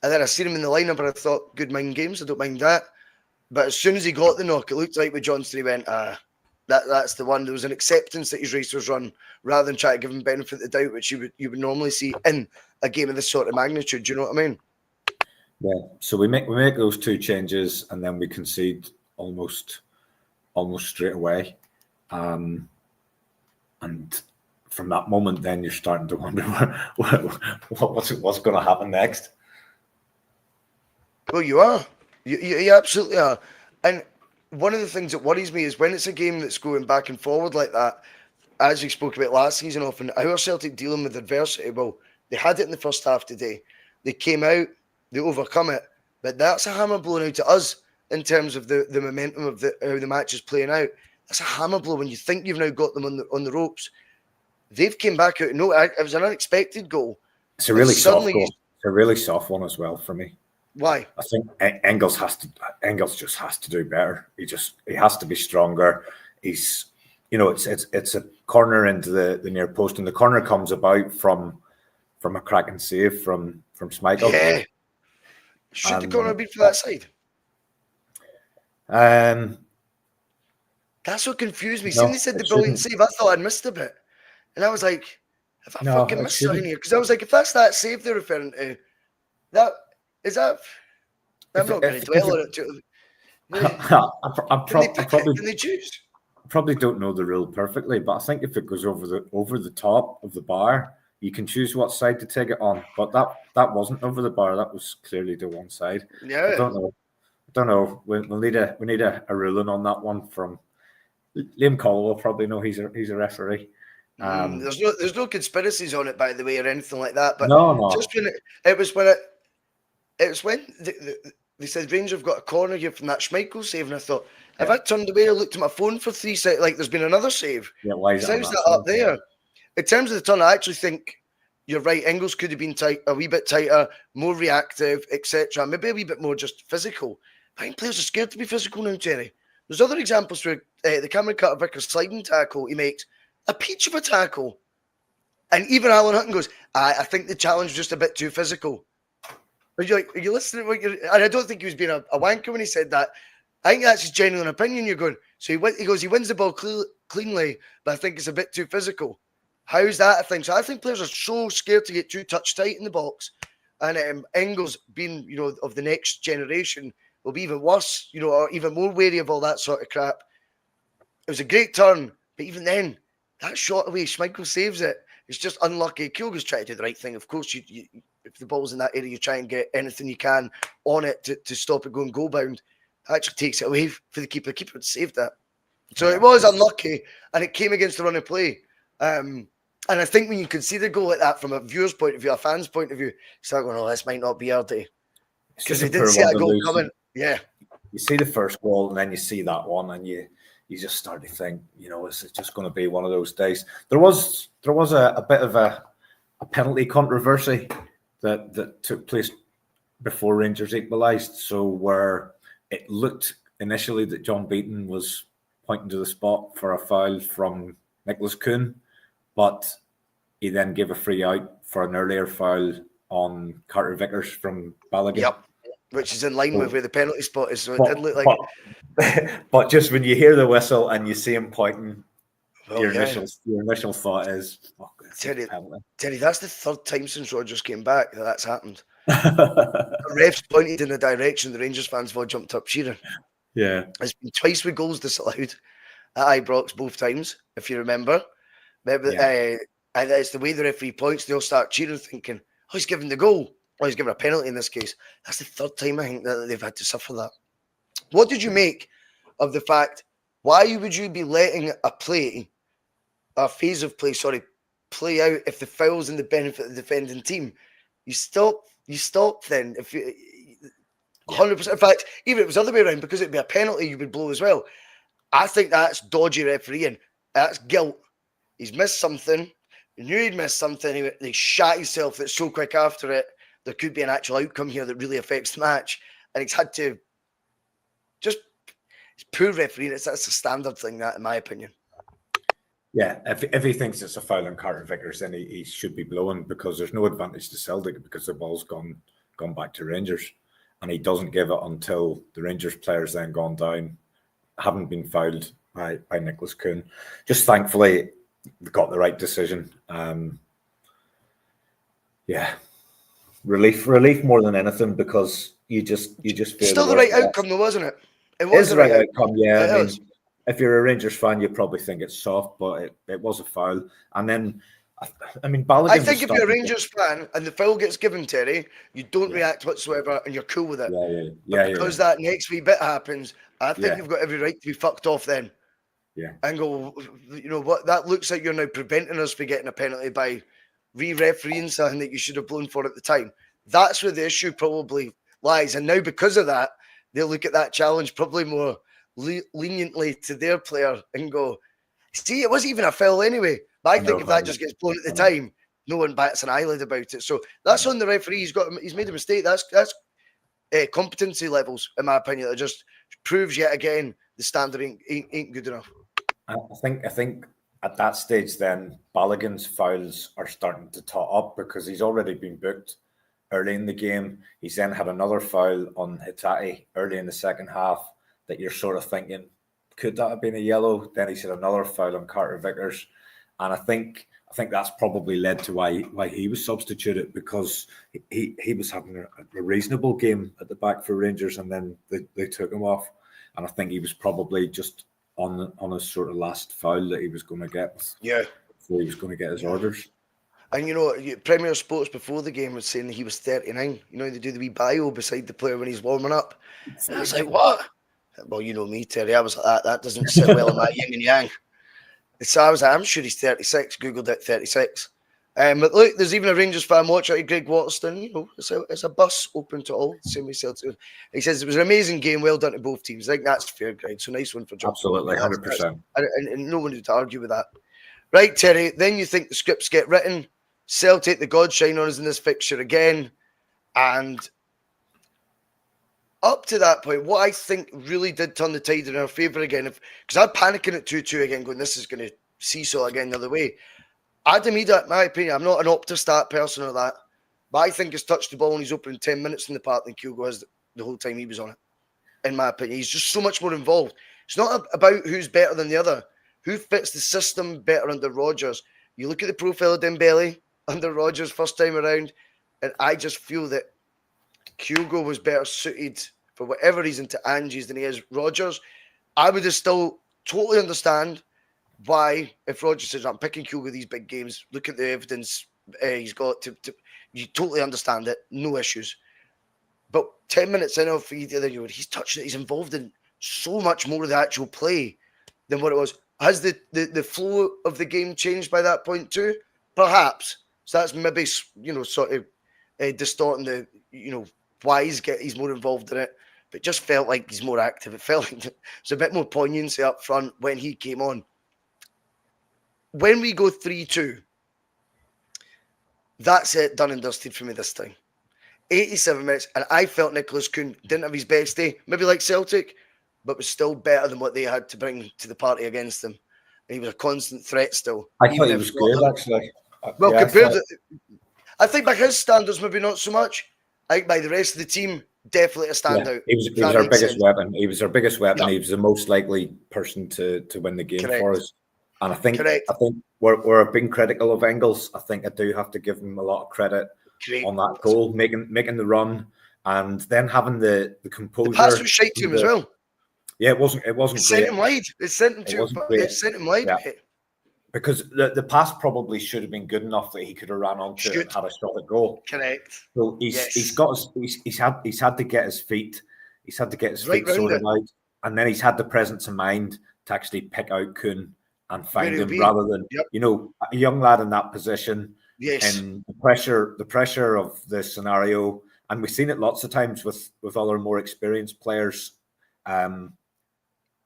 And then I seen him in the lineup, and I thought, good mind games, I don't mind that. But as soon as he got the knock, it looked like with Johnson, he went, that's the one. There was an acceptance that his race was run, rather than try to give him benefit of the doubt, which you would normally see in a game of this sort of magnitude. Do you know what I mean? yeah. So we make those two changes, and then we concede almost straight away. And from that moment, then you're starting to wonder what's going to happen next. Well, you are. You absolutely are. And one of the things that worries me is when it's a game that's going back and forward like that, as we spoke about last season often, how are Celtic dealing with adversity? Well, they had it in the first half today. They came out, they overcome it, but that's a hammer blown out to us in terms of the momentum of how the match is playing out. That's a hammer blow when you think you've now got them on the ropes. They've came back out. No, it was an unexpected goal. It's a really soft goal. It's a really soft one as well for me. Why? I think Engels just has to do better. He has to be stronger. He's, it's a corner into the near post, and the corner comes about from a cracking save from Schmeichel. Yeah. Should the corner be for that side? That's what confused me. When they said the brilliant save, I thought I'd missed a bit. And I was like, have I fucking missed something here? Because I was like, if that's that save they're referring to, that is that. I'm not going to dwell on it too. Can they choose? I probably don't know the rule perfectly, but I think if it goes over the top of the bar, you can choose what side to take it on. But that wasn't over the bar. That was clearly to one side. Yeah. I don't know. We need a ruling on that one from Liam Cole. Will probably know he's a referee. There's no conspiracies on it, by the way, or anything like that. But no. Just when they said Rangers have got a corner here from that Schmeichel save, and I thought, if I turned away and looked at my phone for 3 seconds, like there's been another save. Yeah, why is that up there? In terms of the turn, I actually think you're right. Engels could have been a wee bit tighter, more reactive, etc. Maybe a wee bit more just physical. I think players are scared to be physical now, Terry. There's other examples where the Cameron Carter-Vickers sliding tackle he makes, a peach of a tackle. And even Alan Hutton goes, I think the challenge was just a bit too physical. Are you listening? And I don't think he was being a wanker when he said that. I think that's his genuine opinion. You're going, so he goes, he wins the ball cleanly, but I think it's a bit too physical. How's that a thing? So I think players are so scared to get too touch tight in the box. And Engels, being, of the next generation, will be even worse, or even more wary of all that sort of crap. It was a great turn, but even then, that shot away, Schmeichel saves it. It's just unlucky. Kyogo's trying to do the right thing. Of course, if the ball's in that area, you try and get anything you can on it to stop it going goal bound. Actually takes it away for the keeper. The keeper saved that. So it was unlucky, and it came against the run of play. And I think when you can see the goal like that from a viewer's point of view, a fan's point of view, you start going, oh, this might not be our day. Because they didn't see that goal coming. Yeah. You see the first goal, and then you see that one, and you just start to think, it's just going to be one of those days. There was a bit of a penalty controversy that took place before Rangers equalised. So where it looked initially that John Beaton was pointing to the spot for a foul from Nicholas Kuhn, but he then gave a free out for an earlier foul on Carter-Vickers from Balogun. Yep, which is in line with where the penalty spot is. So it did look like. But just when you hear the whistle and you see him pointing, your initial thought is, Terry, that's the third time since Rodgers came back that's happened. The refs pointed in the direction the Rangers fans have all jumped up cheering. Yeah. It's been twice with goals disallowed at Ibrox both times, if you remember. And it's the way the referee points, they all start cheering, thinking, oh, he's giving the goal. Oh, he's giving a penalty in this case. That's the third time I think that they've had to suffer that. What did you make of the fact, why would you be letting a phase of play, play out if the foul's in the benefit of the defending team? You stop you stop then. If you 100%. In fact, even if it was the other way around, because it'd be a penalty, you would blow as well. I think that's dodgy refereeing. That's guilt. He's missed something. He knew he'd missed something. He shot himself. That's so quick after it. There could be an actual outcome here that really affects the match, and he's had to just. It's poor refereeing. That's a standard thing, that in my opinion. Yeah, if he thinks it's a foul on Carter Vickers, then he should be blowing, because there's no advantage to Celtic because the ball's gone back to Rangers, and he doesn't give it until the Rangers players then gone down, haven't been fouled by Nicholas Kuhn. Just thankfully they got the right decision. Relief more than anything, because you just feel still the right outcome though, wasn't it? It was the right outcome. Yeah, I mean, if you're a Rangers fan, you probably think it's soft, but it was a foul. And then, I mean, Balogun. I think if you're a Rangers fan and the foul gets given, Terry, you don't react whatsoever and you're cool with it. Yeah. Because that next wee bit happens, I think you've got every right to be fucked off then. Yeah. And go, you know what? That looks like you're now preventing us from getting a penalty by re-refereeing something that you should have blown for at the time. That's where the issue probably lies. And now because of that, they'll look at that challenge probably more leniently to their player and go, see, it wasn't even a foul anyway. But I think if that just gets blown at the time, no one bats an eyelid about it. So that's on the referee. He's made a mistake. That's competency levels, in my opinion. That just proves yet again the standard ain't good enough. I think at that stage then Balogun's fouls are starting to tot up, because he's already been booked early in the game. He's then had another foul on Hitati early in the second half that you're sort of thinking, could that have been a yellow? Then he's had another foul on Carter Vickers. And I think that's probably led to why he was substituted, because he was having a reasonable game at the back for Rangers, and then they took him off. And I think he was probably just on a sort of last foul that he was going to get. Yeah. Before he was going to get his orders. And, you know, Premier Sports before the game was saying that he was 39. You know, they do the wee bio beside the player when he's warming up. And I was like, what? Well, you know me, Terry. I was like, that doesn't sit well in my yin and yang. So I was like, I'm sure he's 36. Googled it, 36. But look, there's even a Rangers fan watching Greg Waterston. You know, it's a bus open to all. Same way Celtic. He says it was an amazing game. Well done to both teams. I think that's fair, Greg. So nice one for John. Absolutely, 100%. And no one would argue with that. Right, Terry. Then you think the scripts get written. Celtic, the gods shine on us in this fixture again. And up to that point, what I think really did turn the tide in our favour again, because I'm panicking at 2-2 again, going, this is going to seesaw again the other way. Adam Ida, in my opinion, I'm not an Opta-stat person or that, but I think he's touched the ball and he's opening 10 minutes in the park than Kyogo has the whole time he was on it, in my opinion. He's just so much more involved. It's not about who's better than the other, who fits the system better under Rodgers. You look at the profile of Dembele under Rodgers first time around, and I just feel that Kyogo was better suited for whatever reason to Angie's than he is Rodgers. I would just still totally understand why, if Rodgers says, I'm picking Kyogo these big games, look at the evidence he's got you totally understand it, no issues. But 10 minutes in off the other, he's touching it, he's involved in so much more of the actual play than what it was. Has the flow of the game changed by that point too? Perhaps. So that's maybe, sort of distorting the, why he's more involved in it. But it just felt like he's more active. It felt like there's a bit more poignancy up front when he came on. When we go 3-2, that's it, done and dusted for me this time. 87 minutes, and I felt Nicholas Kuhn didn't have his best day, maybe like Celtic, but was still better than what they had to bring to the party against them. And he was a constant threat still. I thought he was good, actually. Well, compared to... I think by his standards, maybe not so much. I think by the rest of the team, definitely a standout. He was our biggest weapon. He was our biggest weapon. Yeah. He was the most likely person to win the game for us. And I think we're being critical of Engels. I think I do have to give him a lot of credit on that goal, making the run, and then having the composure. The pass was shite to him as well. Yeah, it wasn't great. Sent him wide. It sent him wide. Yeah. Because the pass probably should have been good enough that he could have ran onto it and had a shot at goal. Correct. So he's had to get his feet. He's had to get his feet sorted out, and then he's had the presence of mind to actually pick out Kuhn and find him rather than a young lad in that position. Yes. And the pressure of the scenario, and we've seen it lots of times with other more experienced players.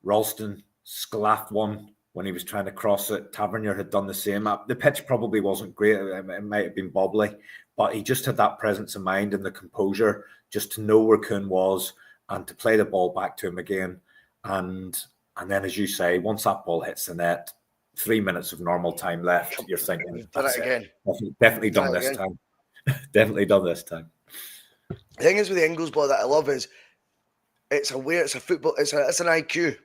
Ralston sclaffed one when he was trying to cross it. Tavernier had done the same. The pitch probably wasn't great. It might have been bobbly, but he just had that presence of mind and the composure just to know where Kuhn was and to play the ball back to him again. And then, as you say, once that ball hits the net, 3 minutes of normal time left, you're thinking, We've done it again. Definitely done this time. Definitely done this time. The thing is with the Ingles ball that I love is it's a football, it's an IQ.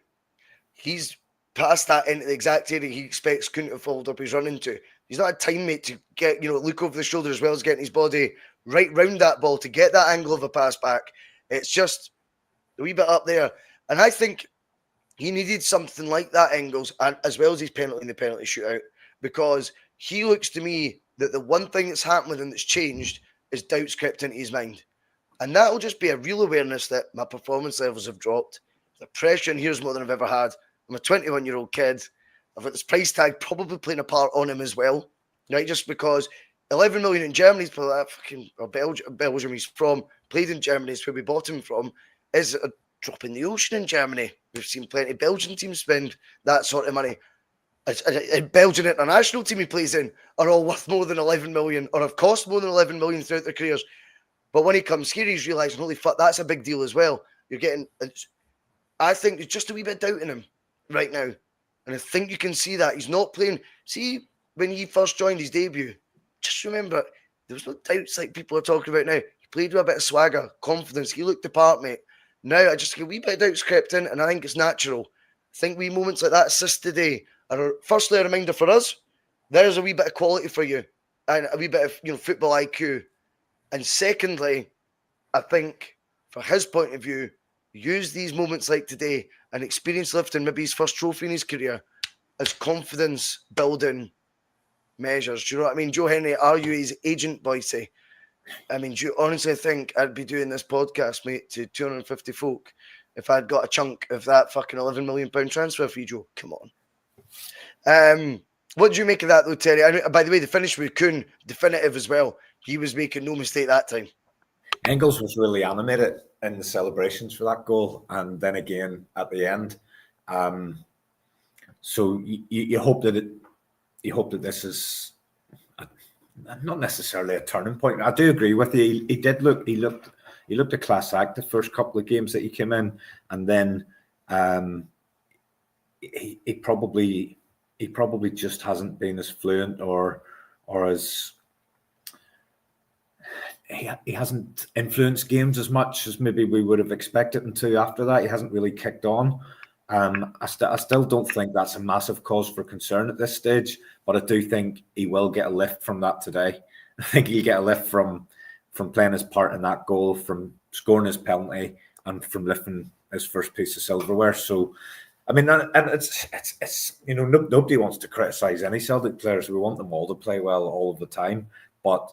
He's passed that into the exact area he expects Kuhn to fold up his run into. He's not a teammate to get, look over the shoulder as well as getting his body right round that ball to get that angle of a pass back. It's just a wee bit up there. And I think he needed something like that, Ingles, and as well as his penalty in the penalty shootout, because he looks to me that the one thing that's happened with him that's changed is doubts crept into his mind. And that will just be a real awareness that my performance levels have dropped. The pressure in here is more than I've ever had. I'm a 21-year-old kid. I've got this price tag probably playing a part on him as well, right? Just because 11 million in Germany's for that fucking, or Belgium he's from, played in Germany, is where we bought him from, is a drop in the ocean in Germany. We've seen plenty of Belgian teams spend that sort of money. A Belgian international team he plays in are all worth more than 11 million or have cost more than 11 million throughout their careers. But when he comes here, he's realising, holy fuck, that's a big deal as well. You're getting, I think there's just a wee bit of doubt in him right now. And I think you can see that. He's not playing. See, when he first joined his debut, just remember, there was no doubts like people are talking about now. He played with a bit of swagger, confidence. He looked the part, mate. Now, I just get a wee bit of doubts crept in, and I think it's natural. I think wee moments like that assist today are firstly a reminder for us. There's a wee bit of quality for you and a wee bit of football IQ. And secondly, I think for his point of view, use these moments like today and experience lifting maybe his first trophy in his career as confidence building measures. Do you know what I mean? Joe Henry, are you his agent, Bhoycie? I mean, do you honestly think I'd be doing this podcast, mate, to 250 folk if I'd got a chunk of that fucking £11 million transfer fee, Joe? Come on. What do you make of that, though, Terry? I mean, by the way, the finish with Kuhn, definitive as well. He was making no mistake that time. Engels was really animated in the celebrations for that goal, and then again at the end. So you hope that this is not necessarily a turning point. I do agree with you. He looked a class act the first couple of games that he came in, and then he probably just hasn't been as fluent or as he hasn't influenced games as much as maybe we would have expected him to after that. He hasn't really kicked on. I still don't think that's a massive cause for concern at this stage, but I do think he will get a lift from that today. I think he'll get a lift from playing his part in that goal, from scoring his penalty, and from lifting his first piece of silverware. So, I mean, and it's nobody wants to criticise any Celtic players. We want them all to play well all of the time, but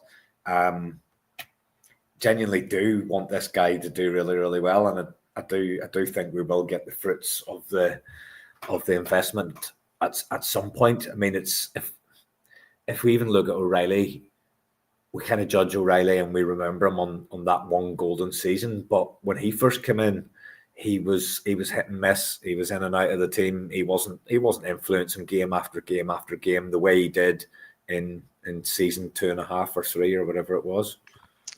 genuinely do want this guy to do really, really well, and I do think we will get the fruits of the investment at some point. I mean, it's if we even look at O'Reilly, we kind of judge O'Reilly and we remember him on that one golden season. But when he first came in, he was hit and miss. He was in and out of the team. He wasn't influencing game after game after game the way he did in season 2.5 or 3 or whatever it was.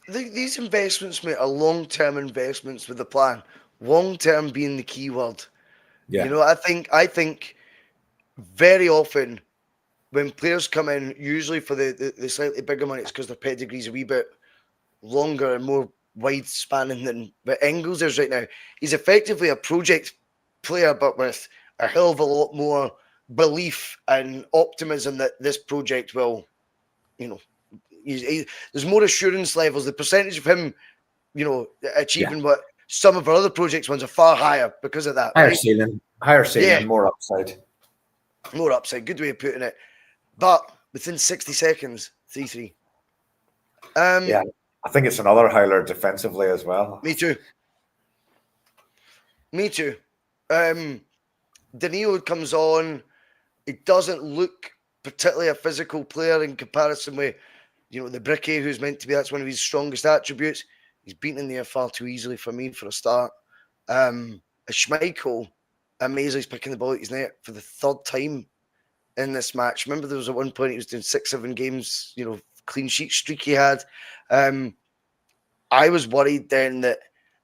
These investments, mate, are long-term investments with a plan. Long-term being the key word. Yeah. I think very often when players come in, usually for the slightly bigger money, it's because their pedigree's a wee bit longer and more wide-spanning than what Engels is right now. He's effectively a project player, but with a hell of a lot more belief and optimism that this project will, there's more assurance levels. The percentage of him, achieving what some of our other projects ones are far higher because of that. Higher right? ceiling, more upside. More upside. Good way of putting it. But within 60 seconds, 3-3. Yeah, I think it's another howler defensively as well. Me too. Danilo comes on. He doesn't look particularly a physical player in comparison with the Bricky, who's meant to be, that's one of his strongest attributes. He's beaten in there far too easily for me for a start. Schmeichel, amazing, he's picking the ball at his net for the third time in this match. Remember, there was at one point he was doing 6-7 games, clean sheet streak he had. I was worried then that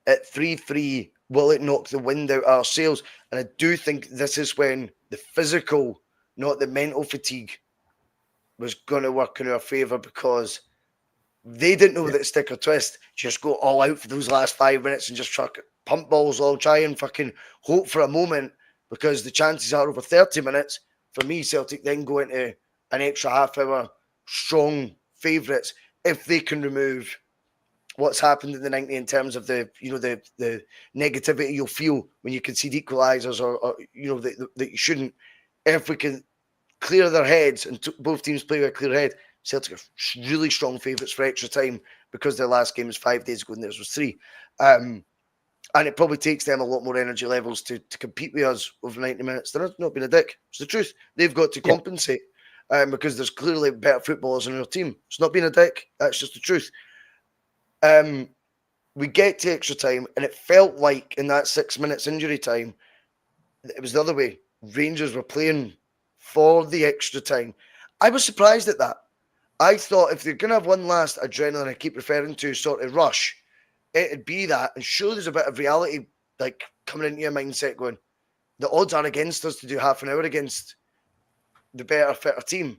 at 3-3, will it knock the wind out our sails? And I do think this is when the physical, not the mental fatigue, was going to work in our favour, because they didn't know that stick or twist. Just go all out for those last 5 minutes and just pump balls all, try and fucking hope for a moment, because the chances are over 30 minutes, for me, Celtic then go into an extra half hour strong favourites if they can remove what's happened in the 90 in terms of the negativity you'll feel when you concede equalisers or that you shouldn't. If we can clear their heads and both teams play with a clear head, Celtic are really strong favourites for extra time, because their last game was 5 days ago and theirs was 3. And it probably takes them a lot more energy levels to compete with us over 90 minutes. They're not being a dick. It's the truth. They've got to compensate because there's clearly better footballers in our team. It's not being a dick. That's just the truth. We get to extra time, and it felt like in that 6 minutes injury time, it was the other way. Rangers were playing for the extra time. I was surprised at that. I thought if they're going to have one last adrenaline, I keep referring to, sort of rush, it'd be that. And sure, there's a bit of reality like coming into your mindset going, the odds are against us to do half an hour against the better, fitter team.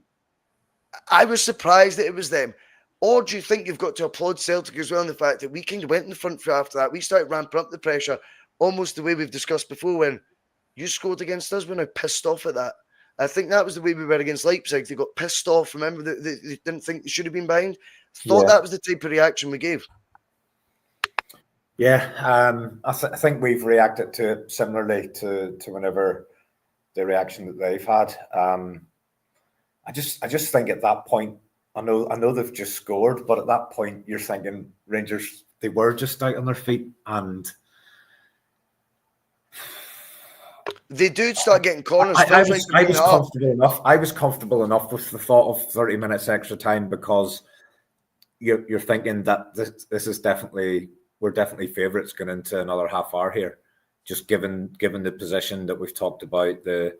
I was surprised that it was them. Or do you think you've got to applaud Celtic as well in the fact that we kind of went in the front foot after that? We started ramping up the pressure almost the way we've discussed before when you scored against us. We're now pissed off at that. I think that was the way we were against Leipzig. They got pissed off. Remember, they didn't think they should have been behind. Thought that was the type of reaction we gave. Yeah, I think we've reacted to it similarly to whenever the reaction that they've had. I just think at that point, I know they've just scored, but at that point you're thinking Rangers, they were just out on their feet, and they do start getting corners. I was comfortable enough. I was comfortable enough with the thought of 30 minutes extra time, because you're thinking that this is definitely, we're definitely favourites going into another half hour here, just given the position that we've talked about, the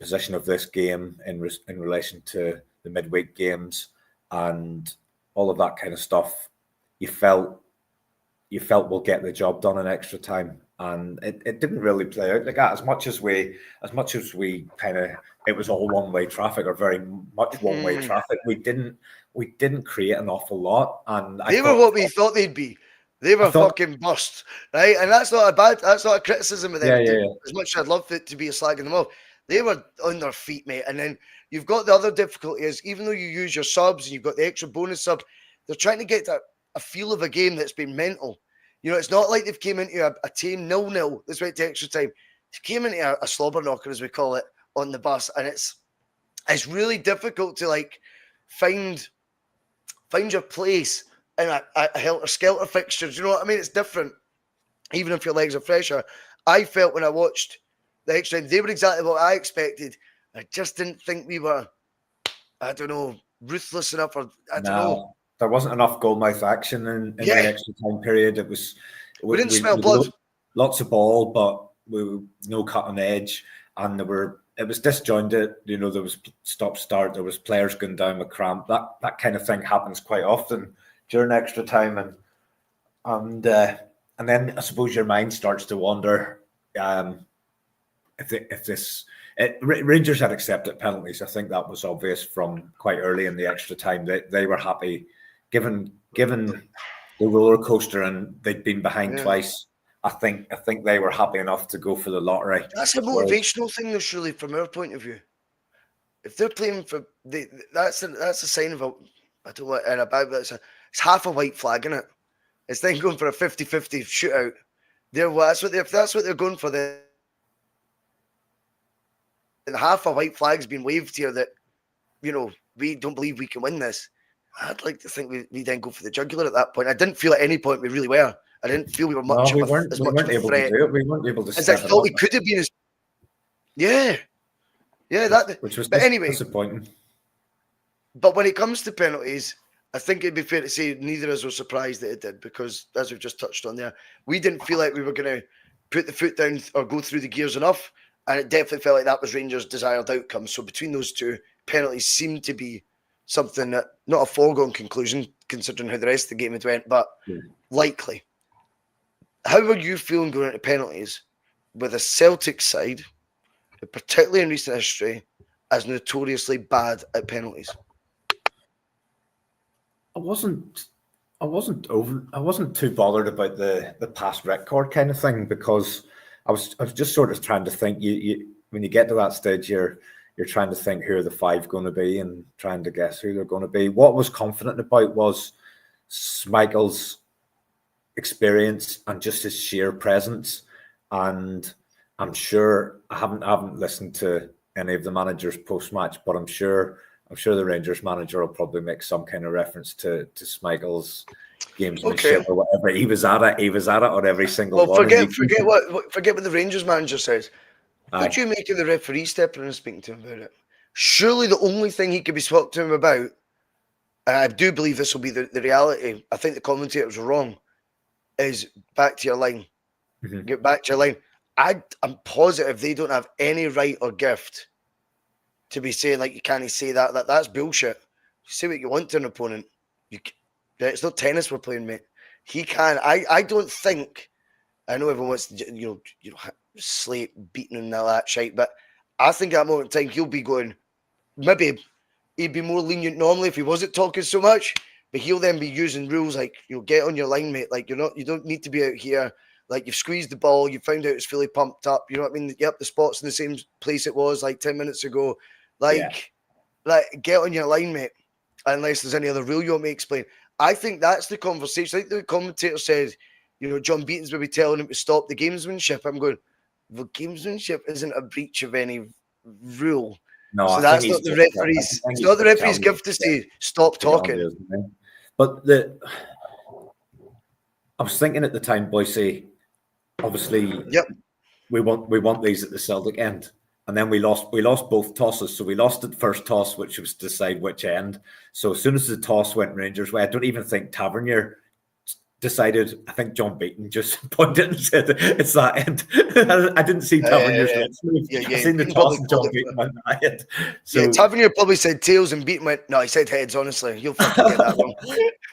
position of this game in relation to the midweek games and all of that kind of stuff. You felt we'll get the job done in extra time, and it didn't really play out like that. As much as we kind of, it was all one-way traffic, or very much one-way traffic. We didn't create an awful lot, and they were what we thought they'd be. They were fucking bust, right? And that's not a criticism of them. Yeah. As much as I'd love it to be a slagging them off, they were on their feet, mate. And then you've got the other difficulty is, even though you use your subs and you've got the extra bonus sub, they're trying to get a feel of a game that's been mental. It's not like they've came into a team 0-0 that's went to extra time. They came into a slobber knocker, as we call it, on the bus, and it's really difficult to like find your place in a helter-skelter fixture. Do you know what I mean? It's different, even if your legs are fresher. I felt when I watched the extra time, they were exactly what I expected. I just didn't think we were, I don't know, ruthless enough, or I don't know. There wasn't enough goalmouth action in the extra time period. It was we didn't smell blood. Lots of ball, but no cutting edge, and it was disjointed. There was stop-start. There was players going down with cramp. That kind of thing happens quite often during extra time, and then I suppose your mind starts to wander. Rangers had accepted penalties. I think that was obvious from quite early in the extra time. They were happy, given the roller coaster, and they'd been behind twice. I think they were happy enough to go for the lottery. That's a motivational thing, though, surely, from our point of view. If they're playing for that's a sign of it's half a white flag, isn't it? It's then going for a 50-50 shootout. If that's what they're going for, then half a white flag's been waved here that, we don't believe we can win this. I'd like to think we then go for the jugular at that point. I didn't feel at any point we really were. I didn't feel we were much of a threat. We weren't able to do it. We weren't able to as I thought we could have been. Which was disappointing. But when it comes to penalties, I think it'd be fair to say neither of us were surprised that it did, because as we've just touched on there, we didn't feel like we were going to put the foot down or go through the gears enough, and it definitely felt like that was Rangers' desired outcome. So between those two, penalties seemed to be something that, not a foregone conclusion considering how the rest of the game had went, but likely. How are you feeling going into penalties with a Celtic side, particularly in recent history, as notoriously bad at penalties? I wasn't too bothered about the past record kind of thing, because I was just sort of trying to think. You when you get to that stage, you're trying to think who are the five going to be and trying to guess who they're going to be. What I was confident about was Schmeichel's experience and just his sheer presence. And I'm sure I haven't listened to any of the managers post match, but I'm sure the Rangers manager will probably make some kind of reference to Schmeichel's gamesmanship or whatever. He was at it on every single one. Forget what the Rangers manager says. What do you make of the referee stepping in and speaking to him about it? Surely the only thing he could be spoke to him about, and I do believe this will be the reality, I think the commentators were wrong, is back to your line. Mm-hmm. Get back to your line. I'm positive they don't have any right or gift to be saying, like, you can't say that. That's bullshit. You say what you want to an opponent. It's not tennis we're playing, mate. He can. I don't think. I know everyone wants to, slate beating and all that shit, but I think at that moment in time he'll be going. Maybe he'd be more lenient normally if he wasn't talking so much, but he'll then be using rules like, get on your line, mate. Like, you don't need to be out here. Like, you've squeezed the ball, you found out it's fully pumped up. You know what I mean? Yep, the spot's in the same place it was like 10 minutes ago. Like, get on your line, mate. Unless there's any other rule you want me to explain. I think that's the conversation. I think the commentator said, John Beaton's maybe telling him to stop the gamesmanship. I'm going, the gamesmanship isn't a breach of any rule. No, so that's not the referee's. It's not the referee's gift to say stop talking. But I was thinking at the time, Bhoycie, obviously, we want these at the Celtic end, and then we lost both tosses. So we lost the first toss, which was to decide which end. So as soon as the toss went Rangers' way, I don't even think Tavernier decided. I think John Beaton just pointed and said, "It's that end." I didn't see Tavernier's move. I seen the toss and John Beaton went ahead. So Tavernier probably said tails and Beaton went, no, he said heads, honestly. You'll fucking get that wrong.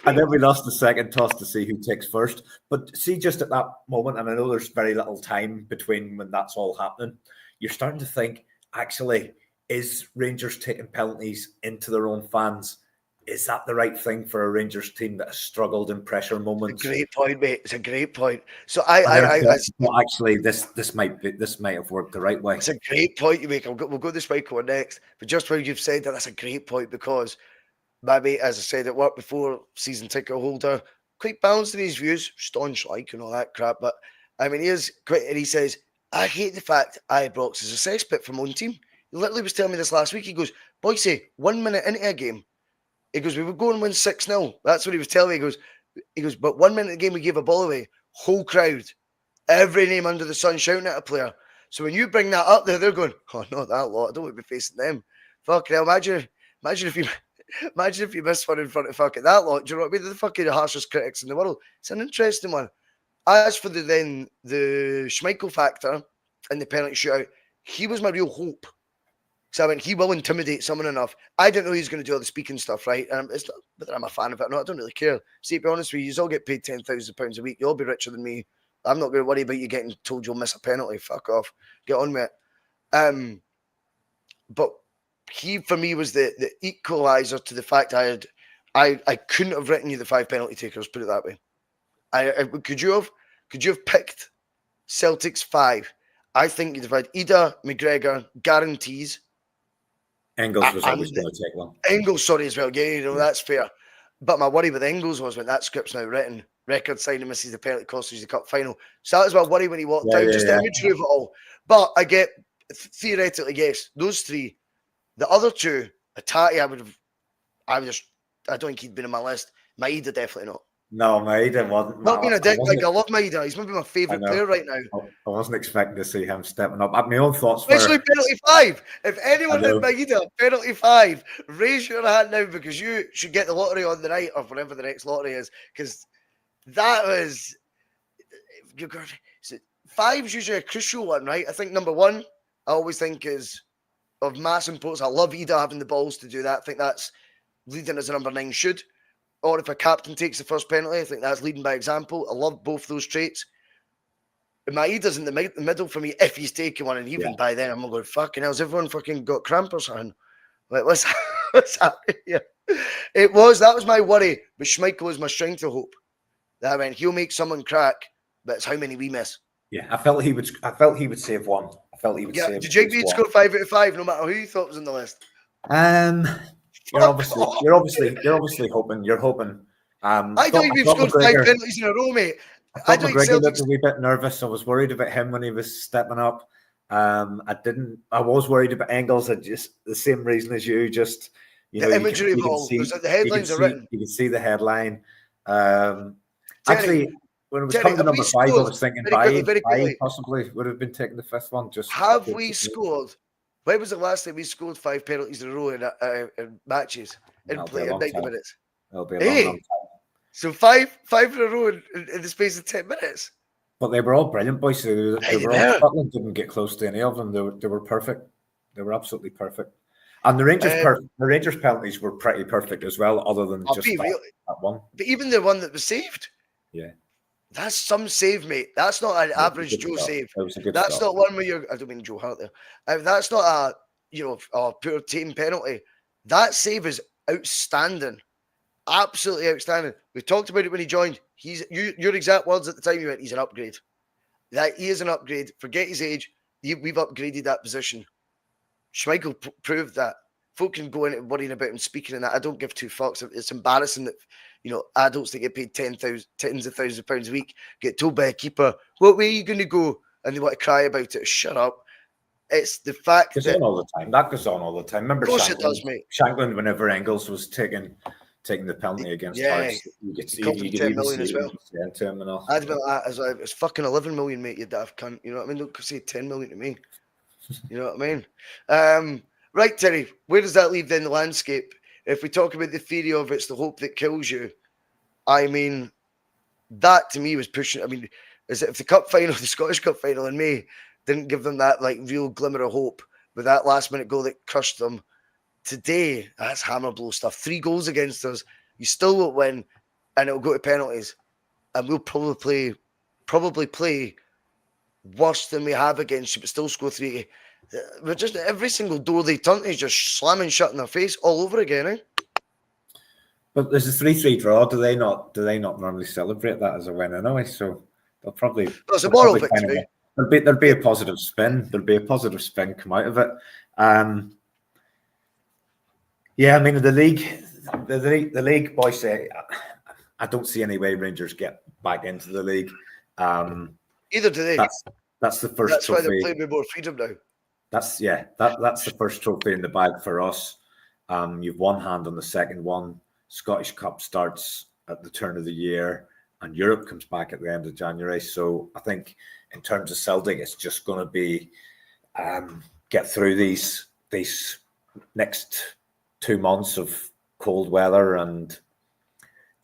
And then we lost the second toss to see who takes first. But see, just at that moment, and I know there's very little time between when that's all happening, you're starting to think, actually, is Rangers taking penalties into their own fans? Is that the right thing for a Rangers team that has struggled in pressure moments? It's a great point, mate. It's a great point. So actually, this might have worked the right way. It's a great point you make. We'll go this way next. But just when you've said that, that's a great point, because my mate, as I said at work before, season ticket holder, quite balanced in his views, staunch like and all that crap. But I mean, he says, I hate the fact Ibrox is a cesspit for my own team. He literally was telling me this last week. He goes, Bhoycie, 1 minute into a game, he goes, we would go and win 6-0. That's what he was telling me. He goes, but 1 minute in the game, we gave a ball away. Whole crowd, every name under the sun shouting at a player. So when you bring that up there, they're going, oh, not that lot. I don't want to be facing them. Fucking hell, imagine if you miss one in front of fucking that lot. Do you know what I mean? They're the fucking harshest critics in the world. It's an interesting one. As for the Schmeichel factor in the penalty shootout, he was my real hope. So I mean, he will intimidate someone enough. I didn't know he was going to do all the speaking stuff, right? And it's not whether I'm a fan of it or not. I don't really care. See, to be honest with you, you all get paid £10,000 a week. You'll be richer than me. I'm not going to worry about you getting told you'll miss a penalty. Fuck off. Get on with it. But he, for me, was the equaliser to the fact I couldn't have written you the 5 penalty takers. Put it that way. Could you have picked Celtic's 5? I think you'd have had Ida, McGregor, guarantees. Engels was always going to take one. Engels, sorry, as well. Yeah, that's fair. But my worry with Engels was when that script's now written, record signing misses the penalty, cost us the cup final. So that was my worry when he walked down. Just the imagery of it all. But I get, theoretically, yes, those 3. The other 2, Atati, I don't think he'd been on my list. Maeda, definitely not. No, Maida wasn't. Not being a dick, like, I I love Maida. He's maybe my favourite know. player right now. I wasn't expecting to see him stepping up. My own thoughts Especially were, penalty 5. If I anyone had know. Maida, penalty 5, raise your hand now because you should get the lottery on the night or whatever the next lottery is. Because that was. You're good. So 5's usually a crucial one, right? I think number 1, I always think is of mass importance. I love Ida having the balls to do that. I think that's leading as a number 9 should. Or if a captain takes the first penalty, I think that's leading by example. I love both those traits. Maeda's in the middle for me if he's taking one, and even by then I'm going, fucking hell, has everyone fucking got cramp or something? Like, what's happening here? That was my worry, but Schmeichel was my strength of hope. That I went, he'll make someone crack, but it's how many we miss. Yeah, I felt he would save one. I felt he would save. Did Jake Reed score 5 out of 5, no matter who you thought was on the list? You're obviously hoping. You're hoping. I don't even scored 5 penalties in a row, mate. I thought McGregor looked a wee bit nervous. I was worried about him when he was stepping up. I was worried about Engels. Just the same reason as you. Just the imagery of all. The headlines are written. You can see the headline. Actually, when it was coming to number 5, I was thinking Bailly possibly would have been taking the 5th one. Just have we scored? When was the last time we scored 5 penalties in a row in matches in 90 minutes? That'll be a long time. So five in a row in the space of 10 minutes. But they were all brilliant, boys. Scotland didn't get close to any of them. They were perfect. They were absolutely perfect. And the Rangers penalties were pretty perfect as well, other than just that one. But even the one that was saved. Yeah. That's some save, mate. That's not an average Joe save. That's not one where you're. I don't mean Joe Hart there. That's not a pure team penalty. That save is outstanding, absolutely outstanding. We talked about it when he joined. Your exact words at the time. You went, he's an upgrade. That he is an upgrade. Forget his age. We've upgraded that position. Schmeichel proved that. Folk can go in worrying about him speaking in that. I don't give two fucks. It's embarrassing that adults that get paid tens of thousands of pounds a week get told by a keeper, what way are you going to go? And they want to cry about it. Shut up. It's the fact that... That goes on all the time. Remember, of course it does, mate. Shankland, whenever Engels was taking the penalty against Hearts, you get 10 million as well. To him and all. I'd be like, it's fucking 11 million, mate, you daft cunt. You know what I mean? Don't say 10 million to me. You know what I mean? Right, Terry, where does that leave then the landscape? If we talk about the theory of it's the hope that kills you, I mean, that to me was pushing. I mean, is it if the Scottish Cup final in May didn't give them that like real glimmer of hope with that last minute goal that crushed them, today, that's hammer blow stuff. 3 goals against us, you still won't win, and it'll go to penalties. And we'll probably play worse than we have against you, but still score 3. We're just every single door they turn is just slamming shut in their face all over again, eh? But there's a 3-3 draw. Do they not normally celebrate that as a win anyway? So they'll probably. It's a moral victory. There'll be a positive spin. There'll be a positive spin come out of it. Yeah, I mean the league, boys. I don't see any way Rangers get back into the league. Either do they. That's the first. That's trophy. why they're playing with more freedom now. That's the first trophy in the bag for us. You've one hand on the second one. Scottish Cup starts at the turn of the year, and Europe comes back at the end of January. So I think in terms of Celtic, it's just going to be get through these next 2 months of cold weather and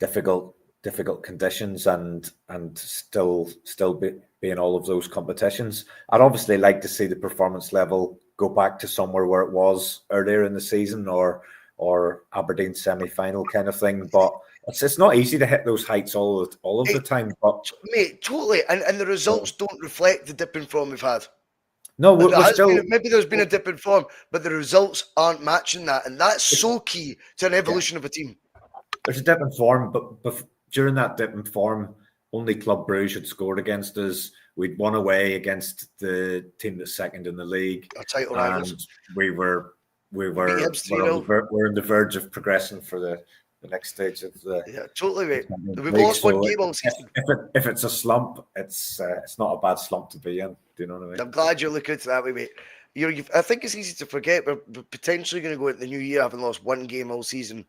difficult conditions, and still be in all of those competitions. I'd obviously like to see the performance level go back to somewhere where it was earlier in the season, or Aberdeen semi-final kind of thing. But it's not easy to hit those heights all of the time. But mate, totally, and the results don't reflect the dip in form we've had. No, maybe there's been a dip in form, but the results aren't matching that, and that's so key to an evolution of a team. There's a dip in form, but during that dip in form, only Club Brugge had scored against us. We'd won away against the team that's second in the league. Our title rivals. We're on the verge of progressing for the next stage of the. Yeah, totally, mate. We've lost one game all season. If it's a slump, it's not a bad slump to be in. Do you know what I mean? I'm glad you're looking at it that way, mate. I think it's easy to forget we're potentially going to go into the new year having lost one game all season,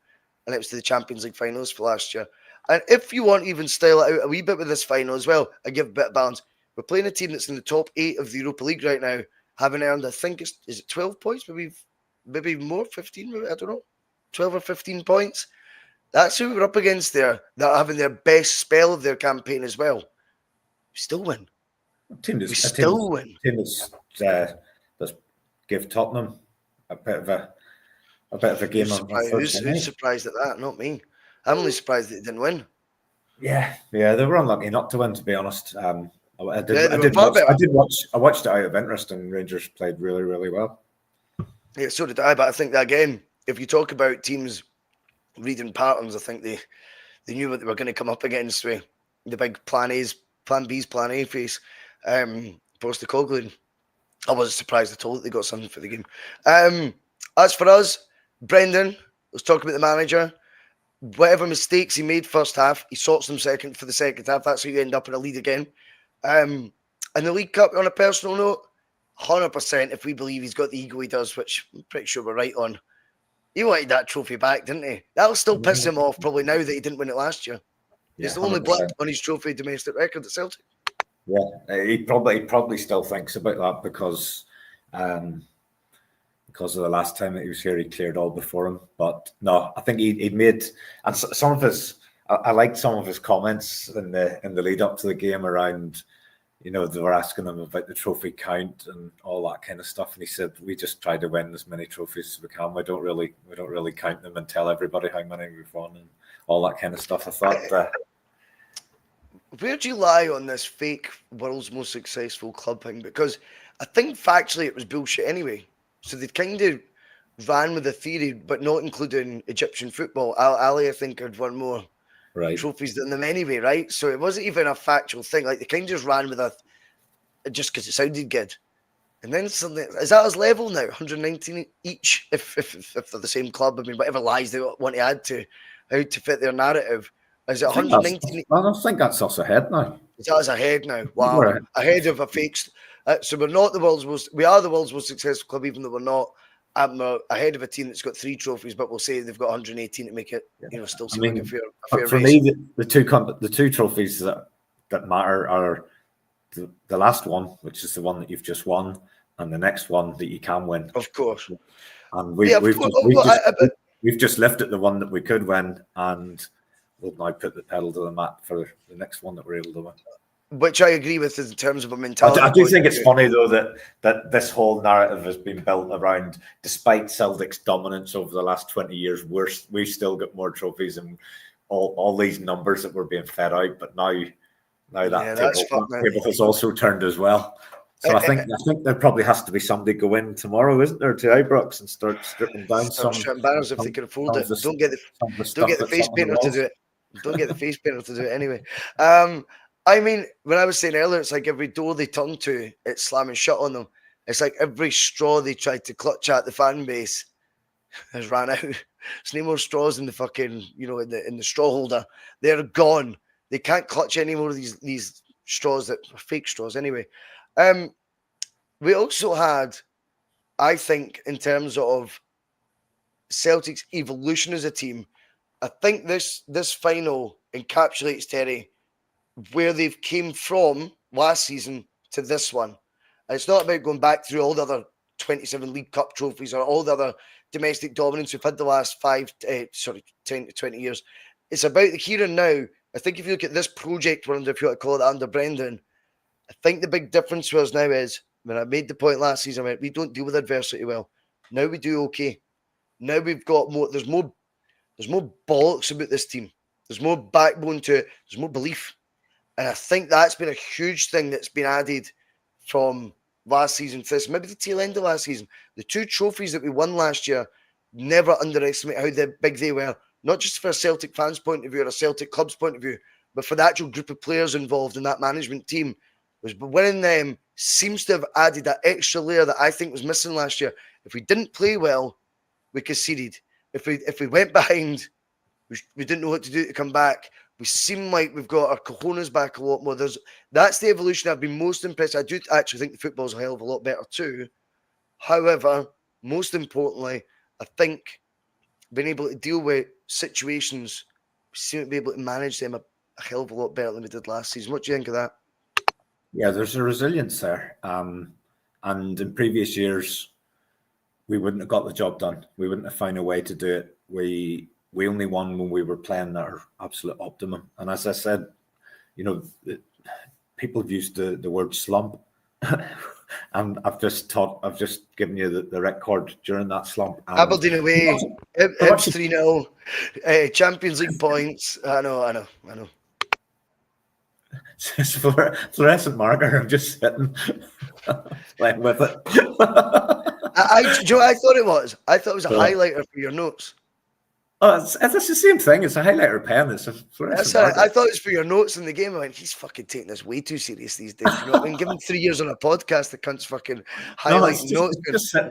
and it was to the Champions League finals for last year. And if you want to even style it out a wee bit with this final as well, I give a bit of balance. We're playing a team that's in the top 8 of the Europa League right now, having earned, I think, is it 12 points? Maybe more, 15, maybe, I don't know. 12 or 15 points. That's who we're up against there. They're having their best spell of their campaign as well. We still win. A team We still win. That's give Tottenham a bit of a game on Who's surprised at that? Not me. I'm only surprised that they didn't win. Yeah, they were unlucky not to win, to be honest. I watched it out of interest, and Rangers played really, really well. Yeah, so did I. But I think that again, if you talk about teams reading patterns, I think they knew what they were going to come up against with the big plan A's, plan B's, plan A face. Postecoglou. I wasn't surprised at all that they got something for the game. As for us, Brendan, let's talk about the manager. Whatever mistakes he made first half, he sorts them for the second half. That's how you end up in a lead again. And the League Cup, on a personal note, 100% if we believe he's got the ego he does, which I'm pretty sure we're right on. He wanted that trophy back, didn't he? That'll still piss him off probably now that he didn't win it last year. Yeah, it's the only blip on his trophy domestic record at Celtic. Yeah, he probably still thinks about that because of the last time that he was here, he cleared all before him. But no, I think he made, and some of his, I liked some of his comments in the lead up to the game around, they were asking him about the trophy count and all that kind of stuff, and he said, "We just try to win as many trophies as we can. We don't really count them and tell everybody how many we've won and all that kind of stuff." I thought. Where do you lie on this fake world's most successful club thing? Because I think factually it was bullshit anyway. So they kind of ran with the theory, but not including Egyptian football. Ali, I think, had won more trophies than them anyway, right? So it wasn't even a factual thing. Like, they kind of just ran with just because it sounded good. And then suddenly, is that his level now? 119 each, if they're the same club. I mean, whatever lies they want to add to how to fit their narrative. Is it 119? I don't think that's us ahead now. Is that us ahead now? Wow. Ahead of a fake. So we're not the world's most. We are the world's most successful club, even though we're not. Ahead of a team that's got 3 trophies, but we'll say they've got 118 to make it. Still seem like a fair for race. me, the two trophies that matter are the last one, which is the one that you've just won, and the next one that you can win. Of course. And we've just lifted the one that we could win, and we'll now put the pedal to the mat for the next one that we're able to win. Which I agree with in terms of a mentality. I do think it's funny, though, that this whole narrative has been built around, despite Celtic's dominance over the last 20 years, we've still got more trophies and all these numbers that we're being fed out. But now that table has also turned as well. So I think there probably has to be somebody go in tomorrow, isn't there, to Ibrox and start stripping down some banners if they can afford it. Don't get the face painter to do it. Don't get the face painter to do it anyway. I mean, when I was saying earlier, it's like every door they turn to, it's slamming shut on them. It's like every straw they tried to clutch at the fan base has ran out. There's no more straws in the fucking, in the straw holder. They're gone. They can't clutch any more of these straws that are fake straws anyway. We also had, I think, in terms of Celtic's evolution as a team, I think this final encapsulates, Terry, where they've came from last season to this one. And it's not about going back through all the other 27 League Cup trophies or all the other domestic dominance we've had the last 10 to 20 years. It's about the here and now. I think if you look at this project, if you want to call it under Brendan, I think the big difference for us now is, when I made the point last season, we don't deal with adversity well. Now we do okay. Now we've got more, there's more bollocks about this team. There's more backbone to it. There's more belief. And I think that's been a huge thing that's been added from last season to this, maybe the tail end of last season. The 2 trophies that we won last year, never underestimate how big they were, not just for a Celtic fans' point of view or a Celtic club's point of view, but for the actual group of players involved in that management team. Winning them seems to have added that extra layer that I think was missing last year. If we didn't play well, we conceded. If we went behind, we didn't know what to do to come back. We seem like we've got our cojones back a lot more. That's the evolution I've been most impressed. I do actually think the football's a hell of a lot better too. However, most importantly, I think being able to deal with situations seem to be able to manage them a hell of a lot better than we did last season. What do you think of that? Yeah, there's a resilience there. And in previous years, we wouldn't have got the job done. We wouldn't have found a way to do it. We only won when we were playing at our absolute optimum. And as I said, people have used the word slump. And I've just given you the record during that slump. Aberdeen away, Hibs 3-0, Champions League points. I know. Fluorescent marker. I'm just sitting playing with it. I thought it was. I thought it was a highlighter for your notes. Oh, it's the same thing. It's a highlighter pen. It's a fluorescent marker. I thought it was for your notes in the game. I went, he's fucking taking this way too serious these days. You know what I mean? Give him 3 years on a podcast, the cunt's fucking highlighting notes.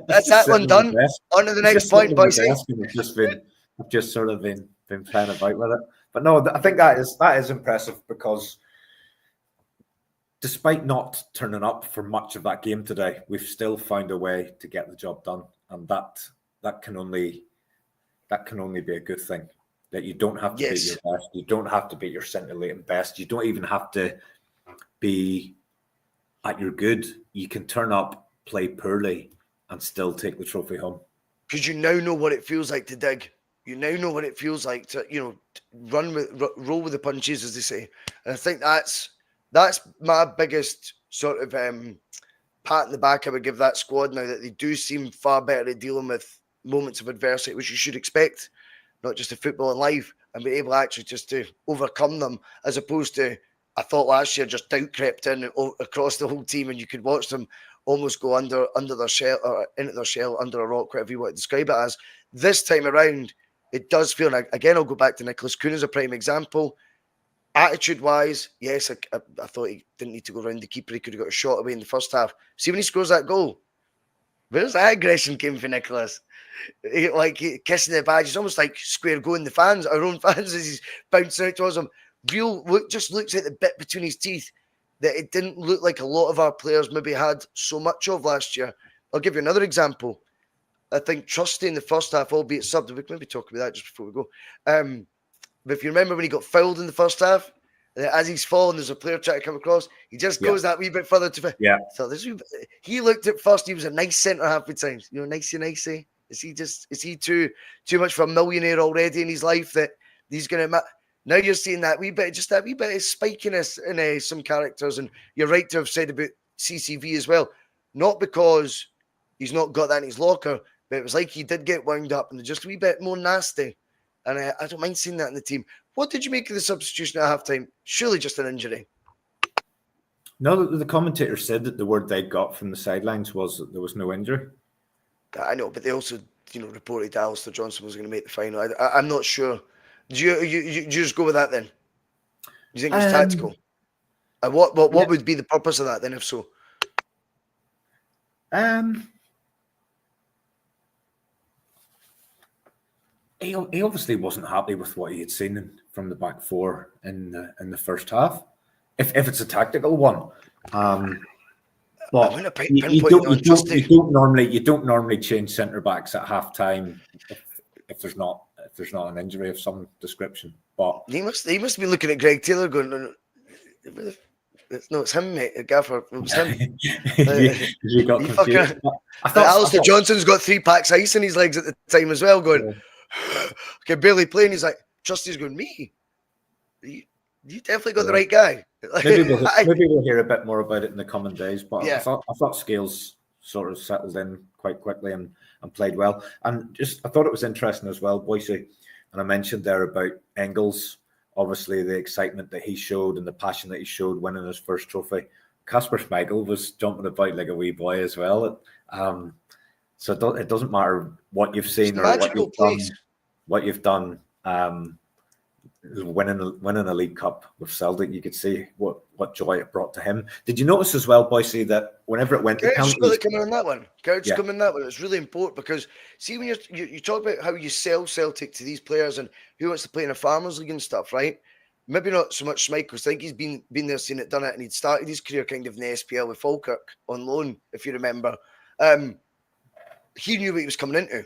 That's that one done. On to the next point, boys. I've just sort of been playing about with it. But no, I think that is impressive because despite not turning up for much of that game today, we've still found a way to get the job done, and that can only be a good thing. That you don't have to beat your best, you don't have to beat your scintillating best, you don't even have to be at your good. You can turn up, play poorly, and still take the trophy home. Because you now know what it feels like to dig. You now know what it feels like to roll with the punches, as they say. And I think that's my biggest sort of pat in the back I would give that squad now, that they do seem far better at dealing with moments of adversity, which you should expect, not just in football and life, and be able actually just to overcome them, as opposed to, I thought last year, just doubt crept in across the whole team, and you could watch them almost go under their shell, or into their shell, under a rock, whatever you want to describe it as. This time around, it does feel like, again, I'll go back to Nicholas Kuhn as a prime example. Attitude-wise, yes, I thought he didn't need to go around the keeper. He could have got a shot away in the first half. See, when he scores that goal, where's that aggression came for Nicholas? Kissing the badge. It's almost like square going the fans, our own fans, as he's bouncing out towards him. Just looks like the bit between his teeth that it didn't look like a lot of our players maybe had so much of last year. I'll give you another example. I think Trusty in the first half, albeit subbed, we can maybe talk about that just before we go. But if you remember when he got fouled in the first half, as he's falling, there's a player trying to come across. He just goes that wee bit further to. Yeah. So he looked at first. He was a nice centre half at times. Nicey. Is he too much for a millionaire already in his life that he's going to? Now you're seeing that wee bit of spikiness in some characters, and you're right to have said about CCV as well. Not because he's not got that in his locker, but it was like he did get wound up and just a wee bit more nasty. And I don't mind seeing that in the team. What did you make of the substitution at halftime? Surely just an injury. No, the commentator said that the word they got from the sidelines was that there was no injury. I know, but they also, reported Alistair Johnson was going to make the final. I'm not sure. Do you just go with that then? Do you think it was tactical? And what would be the purpose of that then, if so? He obviously wasn't happy with what he had seen from the back four in the first half. If it's a tactical one, but you don't normally change centre backs at half time if there's not an injury of some description. But he must have been looking at Greg Taylor going, no, it's him, mate. Gaffer, it was him. you got confused. Alistair Johnson's got 3 packs of ice in his legs at the time as well, going, okay, barely playing. He's like, Trusty's going, me? You definitely got the right guy. Maybe we'll hear a bit more about it in the coming days. But I thought Scales sort of settled in quite quickly and played well. And I thought it was interesting as well, Bhoycie. And I mentioned there about Engels, obviously the excitement that he showed and the passion that he showed winning his first trophy. Kasper Schmeichel was jumping about like a wee boy as well. So it doesn't matter what you've seen or what you've done. Winning a League Cup with Celtic, you could see what joy it brought to him. Did you notice as well, Bhoycie, that whenever it went to penalties, coming on that one, it's really important because see when you talk about how you sell Celtic to these players and who wants to play in a Farmers League and stuff, right? Maybe not so much Schmeichel. I think he's been there, seen it, done it, and he'd started his career kind of in the SPL with Falkirk on loan, if you remember. He knew what he was coming into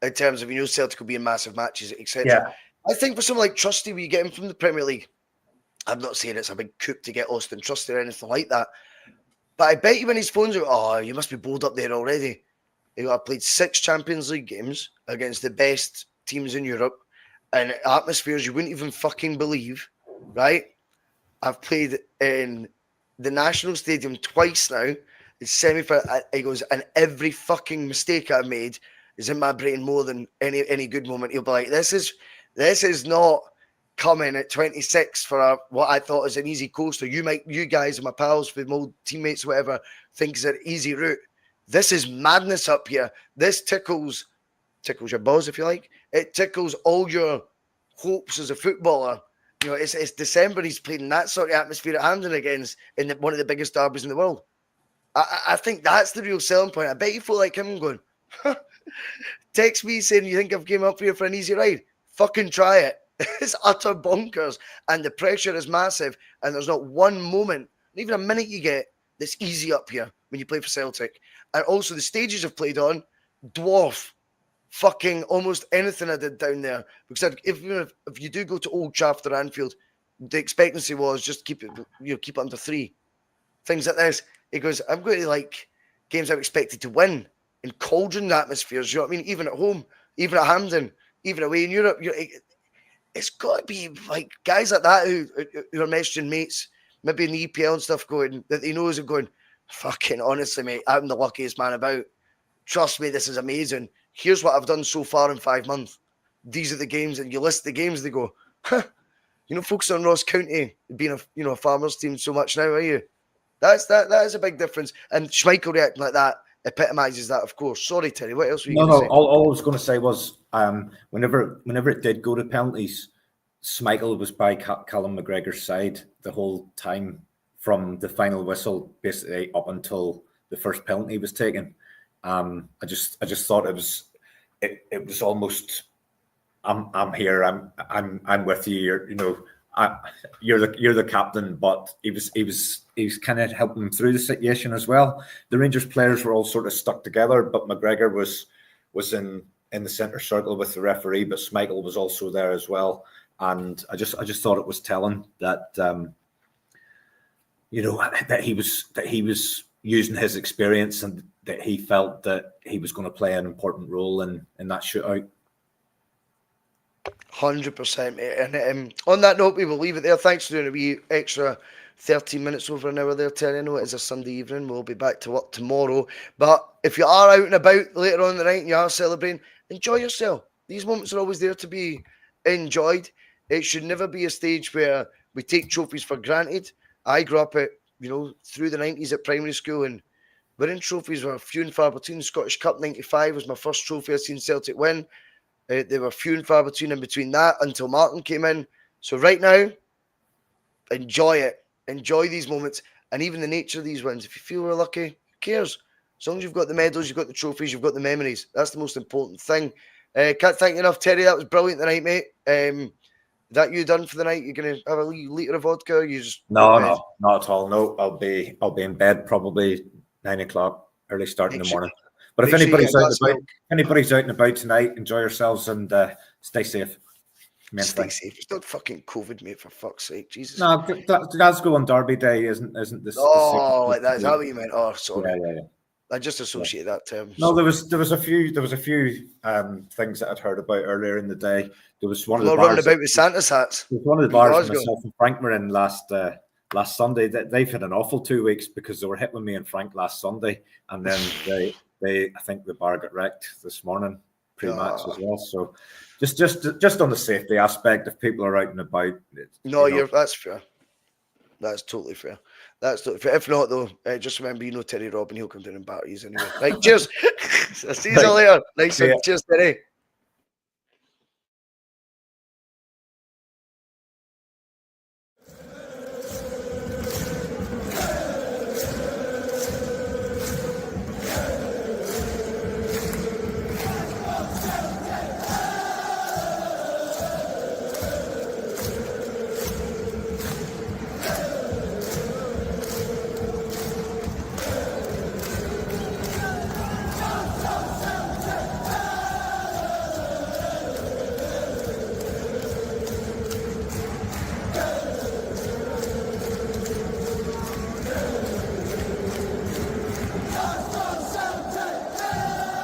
in terms of Celtic will be in massive matches, etc. I think for someone like Trusty, we get him from the Premier League. I'm not saying it's a big coup to get Austin Trusty or anything like that. But I bet you when his phone's out, oh, you must be bowled up there already. I played 6 Champions League games against the best teams in Europe and atmospheres you wouldn't even fucking believe, right? I've played in the National Stadium twice now. It's semi-final. He goes, and every fucking mistake I've made is in my brain more than any good moment. He'll be like, this is not coming at 26 for what I thought is an easy coaster. You guys and my pals, with my old teammates, whatever, think is an easy route. This is madness up here. This tickles your balls, if you like. It tickles all your hopes as a footballer. You know, it's December. He's played in that sort of atmosphere at Hampden against in one of the biggest derbies in the world. I think that's the real selling point. I bet you feel like him going, text me saying you think I've came up here for an easy ride. Fucking try it. It's utter bonkers. And the pressure is massive. And there's not one moment, even a minute you get, that's easy up here when you play for Celtic. And also the stages I've played on dwarf fucking almost anything I did down there. Because if you do go to Old Trafford or Anfield, the expectancy was just keep it under 3. Things like this. He goes, I'm going to like games I'm expected to win in cauldron atmospheres. You know what I mean? Even at home, even at Hampden, even away in Europe. It's got to be like guys like that who are messaging mates, maybe in the EPL and stuff, going that he knows and going, fucking honestly, mate, I'm the luckiest man about. Trust me, this is amazing. Here's what I've done so far in 5 months. These are the games, and you list the games. They go, huh, focus on Ross County being a farmers team so much now, are you? That is a big difference. And Schmeichel reacting like that epitomises that, of course. Sorry, Terry. What else were you going to say? All I was going to say was whenever it did go to penalties, Schmeichel was by Callum McGregor's side the whole time from the final whistle, basically up until the first penalty was taken. I just thought it was almost I'm here. I'm with you. You're the captain, but he was kind of helping him through the situation as well. The Rangers players were all sort of stuck together, but McGregor was in the centre circle with the referee, but Schmeichel was also there as well. And I just thought it was telling that that he was using his experience and that he felt that he was going to play an important role in that shootout. 100%, mate. And on that note, we will leave it there. Thanks for doing a wee extra 13 minutes over an hour there, Terry. I know it is a Sunday evening. We'll be back to work tomorrow. But if you are out and about later on in the night and you are celebrating, enjoy yourself. These moments are always there to be enjoyed. It should never be a stage where we take trophies for granted. I grew up through the 90s at primary school, and winning trophies were few and far between. Scottish Cup 95 was my first trophy I'd seen Celtic win. They were few and far between in between that until Martin came in. So right now, enjoy it. Enjoy these moments. And even the nature of these wins. If you feel we're lucky, who cares? As long as you've got the medals, you've got the trophies, you've got the memories. That's the most important thing. Can't thank you enough, Terry. That was brilliant tonight, mate. That you done for the night? You're going to have a litre of vodka? You just No, not at all. No, I'll be in bed probably 9 o'clock, early start in the morning. But if anybody's out and about tonight, enjoy yourselves and stay safe. Stay safe. It's not fucking COVID, mate, for fuck's sake. Jesus. No, Glasgow on Derby Day isn't this. Oh, like that. Is that what you meant? Oh, sorry. Yeah. I just associate that term. No, there was a few things that I'd heard about earlier in the day. There was one of the bars running about with Santa's hats. There was one of the bars myself and Frank were in last Sunday. They've had an awful 2 weeks because they were hit with me and Frank last Sunday, and then I think the bar got wrecked this morning pre-match as well. So just on the safety aspect, if people are out and about. That's fair. That's totally fair. If not, though, just remember, Terry Robin, he'll come down and batter you anyway. Right, cheers. I'll see you all later. Nice one. Cheers, Terry.